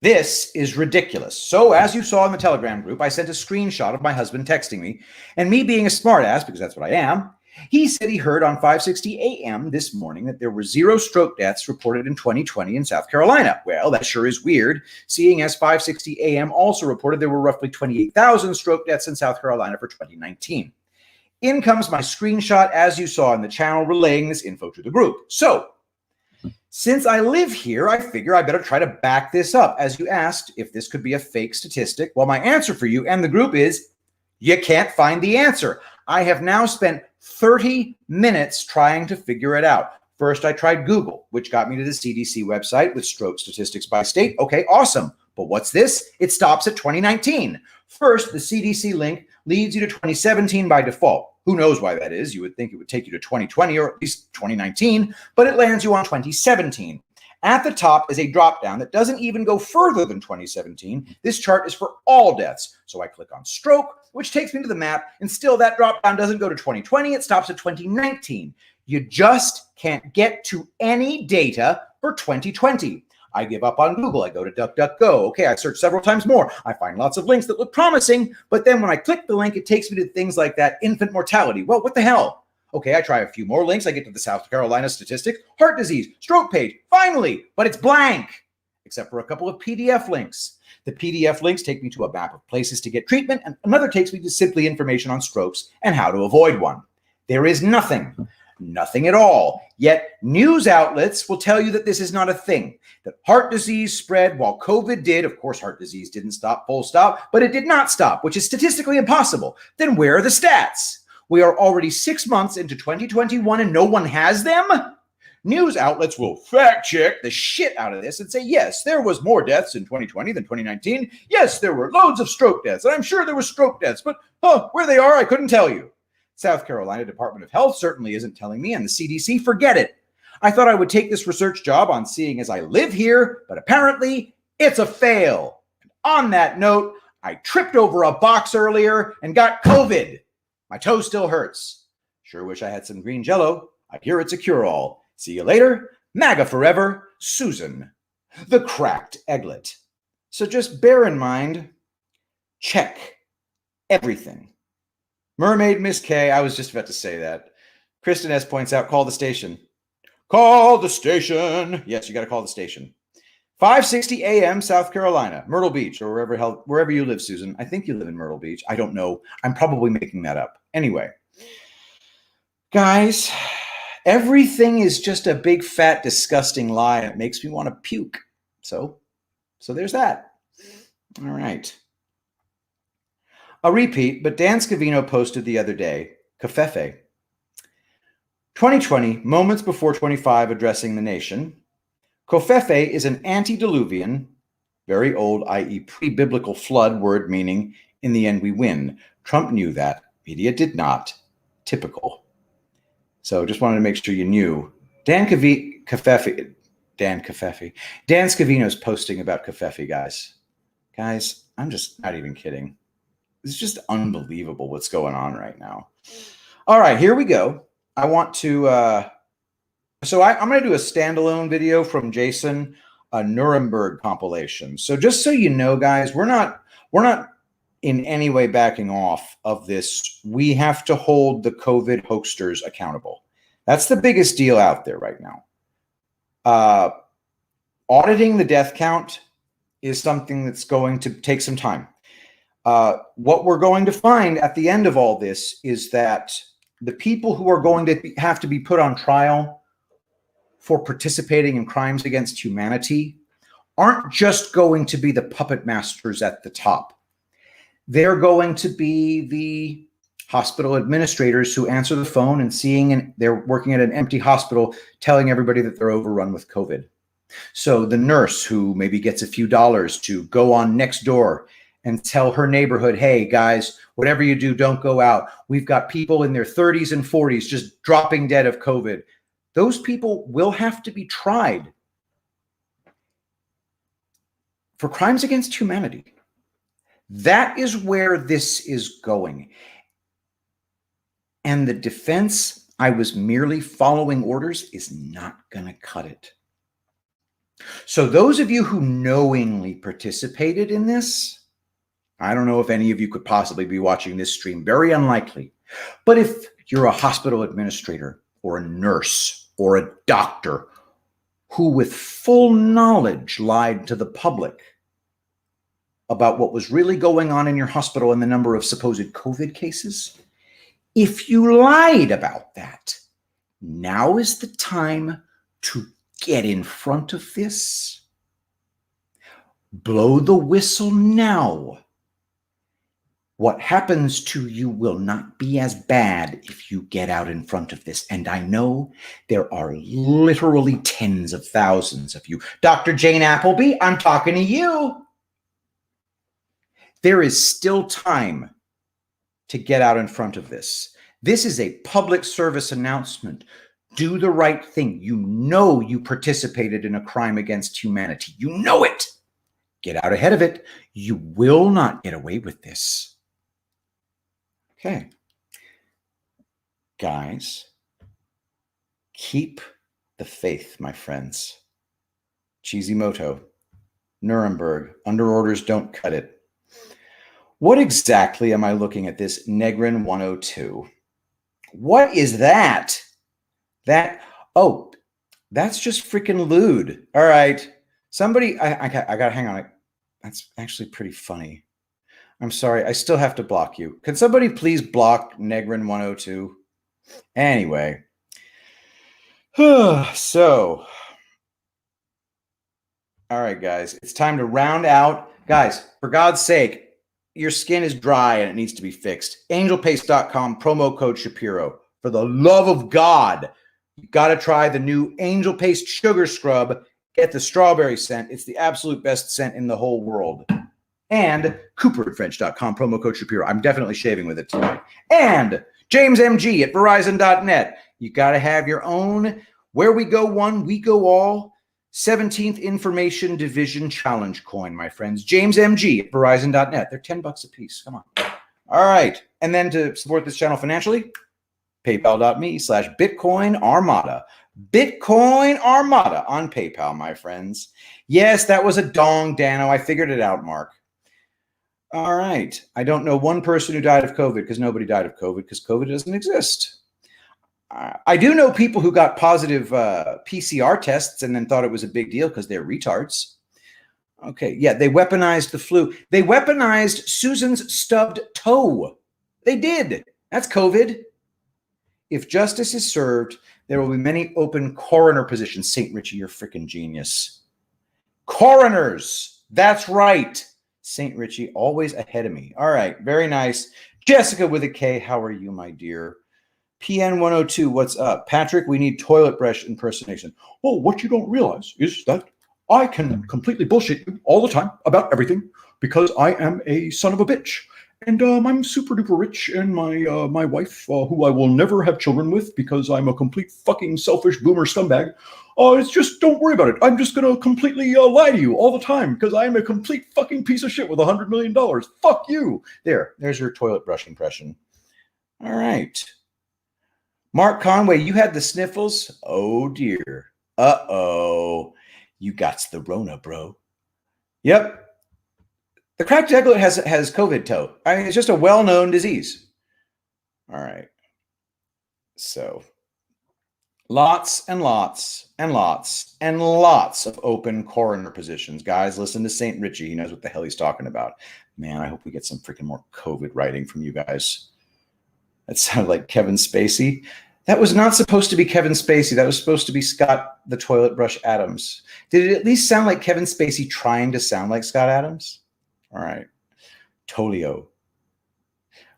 this is ridiculous. So as you saw in the Telegram group, I sent a screenshot of my husband texting me, and me being a smartass, because that's what I am, he said he heard on 5:60 a.m. this morning that there were 0 stroke deaths reported in 2020 in South Carolina. Well, that sure is weird, seeing as 5:60 a.m. also reported there were roughly 28,000 stroke deaths in South Carolina for 2019. In comes my screenshot, as you saw in the channel, relaying this info to the group. So, since I live here, I figure I better try to back this up. As you asked if this could be a fake statistic, well, my answer for you and the group is, you can't find the answer. I have now spent 30 minutes trying to figure it out. First, I tried Google, which got me to the CDC website with stroke statistics by state. Okay, awesome. But what's this? It stops at 2019. First, the CDC link leads you to 2017 by default. Who knows why that is? You would think it would take you to 2020 or at least 2019, but it lands you on 2017. At the top is a drop-down that doesn't even go further than 2017. This chart is for all deaths. So I click on stroke, which takes me to the map, and still that drop-down doesn't go to 2020. It stops at 2019. You just can't get to any data for 2020. I give up on Google. I go to DuckDuckGo. Okay, I search several times more. I find lots of links that look promising, but then when I click the link, it takes me to things like that infant mortality. Well, what the hell? Okay, I try a few more links. I get to the South Carolina statistics, heart disease, stroke page, finally, but it's blank, except for a couple of PDF links. The PDF links take me to a map of places to get treatment, and another takes me to simply information on strokes and how to avoid one. There is nothing at all. Yet news outlets will tell you that this is not a thing, that heart disease spread while COVID did. Of course, heart disease didn't stop, full stop, but it did not stop, which is statistically impossible. Then where are the stats? We are already 6 months into 2021 and no one has them? News outlets will fact check the shit out of this and say, yes, there was more deaths in 2020 than 2019. Yes, there were loads of stroke deaths. And I'm sure there were stroke deaths, but where they are, I couldn't tell you. South Carolina Department of Health certainly isn't telling me, and the CDC, forget it. I thought I would take this research job on seeing as I live here, but apparently it's a fail. And on that note, I tripped over a box earlier and got COVID. My toe still hurts. Sure wish I had some green Jell-O. I hear it's a cure-all. See you later. MAGA forever, Susan, the cracked egglet. So just bear in mind, check everything. Mermaid Miss K, I was just about to say that. Kristen S. points out, call the station. Call the station. Yes, you got to call the station. 5:60 a.m. South Carolina, Myrtle Beach, or wherever you live, Susan. I think you live in Myrtle Beach. I don't know. I'm probably making that up. Anyway, guys, everything is just a big, fat, disgusting lie. It makes me want to puke. So there's that. All right. A repeat, but Dan Scavino posted the other day, Cafefe. 2020, moments before 25, addressing the nation. Covfefe is an antediluvian, very old, i.e. pre-biblical flood word meaning, in the end we win. Trump knew that. Media did not. Typical. So just wanted to make sure you knew. Dan Scavino's posting about Covfefe, guys. Guys, I'm just not even kidding. It's just unbelievable what's going on right now. All right, here we go. I want to, I'm going to do a standalone video from Jason, a Nuremberg compilation. So just so you know, guys, we're not in any way backing off of this. We have to hold the COVID hoaxsters accountable. That's the biggest deal out there right now. Auditing the death count is something that's going to take some time. What we're going to find at the end of all this is that the people who are going to have to be put on trial for participating in crimes against humanity aren't just going to be the puppet masters at the top. They're going to be the hospital administrators who answer the phone and they're working at an empty hospital telling everybody that they're overrun with COVID. So the nurse who maybe gets a few dollars to go on Nextdoor and tell her neighborhood, hey, guys, whatever you do, don't go out. We've got people in their 30s and 40s just dropping dead of COVID. Those people will have to be tried for crimes against humanity. That is where this is going. And the defense, I was merely following orders, is not going to cut it. So those of you who knowingly participated in this, I don't know if any of you could possibly be watching this stream, very unlikely. But if you're a hospital administrator or a nurse or a doctor who with full knowledge lied to the public about what was really going on in your hospital and the number of supposed COVID cases, if you lied about that, now is the time to get in front of this. Blow the whistle now. What happens to you will not be as bad if you get out in front of this. And I know there are literally tens of thousands of you. Dr. Jane Appleby, I'm talking to you. There is still time to get out in front of this. This is a public service announcement. Do the right thing. You know you participated in a crime against humanity. You know it. Get out ahead of it. You will not get away with this. Okay. Guys, Keep the faith, my friends. Cheesy Moto, Nuremberg, under orders don't cut it. What exactly am I looking at this Negrin 102? What is that? Oh, that's just freaking lewd. All right. Somebody, I got to hang on. That's actually pretty funny. I'm sorry. I still have to block you. Can somebody please block Negrin 102? Anyway. So, all right, guys. It's time to round out. Guys, for God's sake, your skin is dry and it needs to be fixed. Angelpaste.com, promo code Shapiro. For the love of God, you got to try the new Angel Paste Sugar Scrub. Get the strawberry scent. It's the absolute best scent in the whole world. And CooperandFrench.com, promo code Shapiro. I'm definitely shaving with it tonight. And JamesMG at Verizon.net. You got to have your own Where We Go One, We Go All 17th Information Division Challenge coin, my friends. JamesMG at Verizon.net. They're $10 a piece. Come on. All right. And then to support this channel financially, PayPal.me/Bitcoin Armada. Bitcoin Armada on PayPal, my friends. Yes, that was a dong, Dano. I figured it out, Mark. All right. I don't know one person who died of COVID because nobody died of COVID because COVID doesn't exist. I do know people who got positive PCR tests and then thought it was a big deal because they're retards. Okay. Yeah, they weaponized the flu. They weaponized Susan's stubbed toe. They did. That's COVID. If justice is served, there will be many open coroner positions. St. Richie, you're freaking genius. Coroners. That's right. St. Richie, always ahead of me. All right. Very nice. Jessica with a K. How are you, my dear? PN 102, what's up? Patrick, we need toilet brush impersonation. Oh, what you don't realize is that I can completely bullshit you all the time about everything because I am a son of a bitch. And I'm super duper rich, and my wife, who I will never have children with because I'm a complete fucking selfish boomer scumbag, it's just, don't worry about it. I'm just going to completely lie to you all the time because I am a complete fucking piece of shit with $100 million. Fuck you. There's your toilet brush impression. All right. Mark Conway, you had the sniffles? Oh, dear. Uh-oh. You got the Rona, bro. Yep. The cracked egglet has COVID toe. I mean, it's just a well-known disease. All right. So lots and lots and lots and lots of open coroner positions. Guys, listen to St. Richie. He knows what the hell he's talking about. Man, I hope we get some freaking more COVID writing from you guys. That sounded like Kevin Spacey. That was not supposed to be Kevin Spacey. That was supposed to be Scott the Toilet Brush Adams. Did it at least sound like Kevin Spacey trying to sound like Scott Adams? All right. Tolio.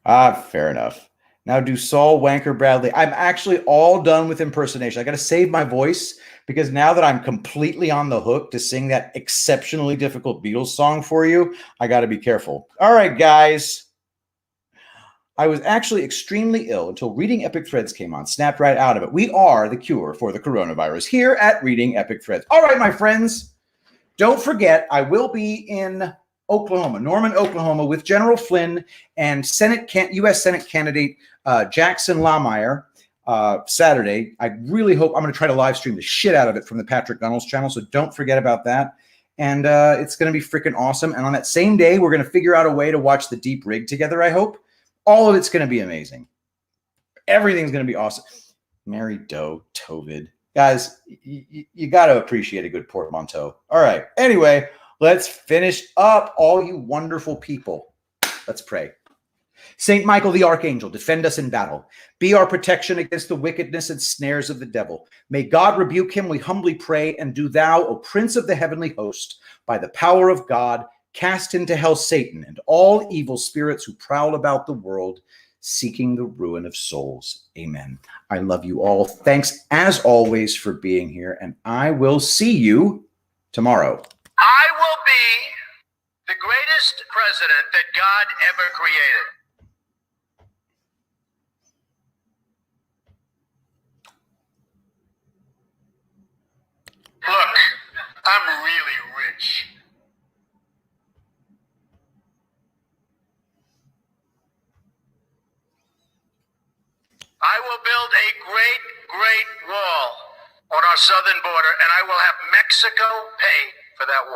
Fair enough. Now do Saul Wanker Bradley. I'm actually all done with impersonation. I got to save my voice because now that I'm completely on the hook to sing that exceptionally difficult Beatles song for you, I got to be careful. All right, guys. I was actually extremely ill until Reading Epic Threads came on. Snapped right out of it. We are the cure for the coronavirus here at Reading Epic Threads. All right, my friends. Don't forget, I will be in Oklahoma, Norman, Oklahoma, with General Flynn and U.S. Senate candidate Jackson Lohmeyer Saturday. I really hope I'm going to try to live stream the shit out of it from the Patrick Gunnels channel, so don't forget about that. And it's going to be freaking awesome. And on that same day, we're going to figure out a way to watch the Deep Rig together, I hope. All of it's going to be amazing. Everything's going to be awesome. Mary Doe, Tovid. Guys, you got to appreciate a good portmanteau. All right. Anyway, let's finish up, all you wonderful people. Let's pray. Saint Michael the Archangel, defend us in battle. Be our protection against the wickedness and snares of the devil. May God rebuke him, we humbly pray, and do thou, O Prince of the heavenly host, by the power of God, cast into hell Satan and all evil spirits who prowl about the world, seeking the ruin of souls. Amen. I love you all. Thanks, as always, for being here, and I will see you tomorrow. I will be the greatest president that God ever created. Look, I'm really rich. I will build a great, great wall on our southern border, and I will have Mexico pay for that wall.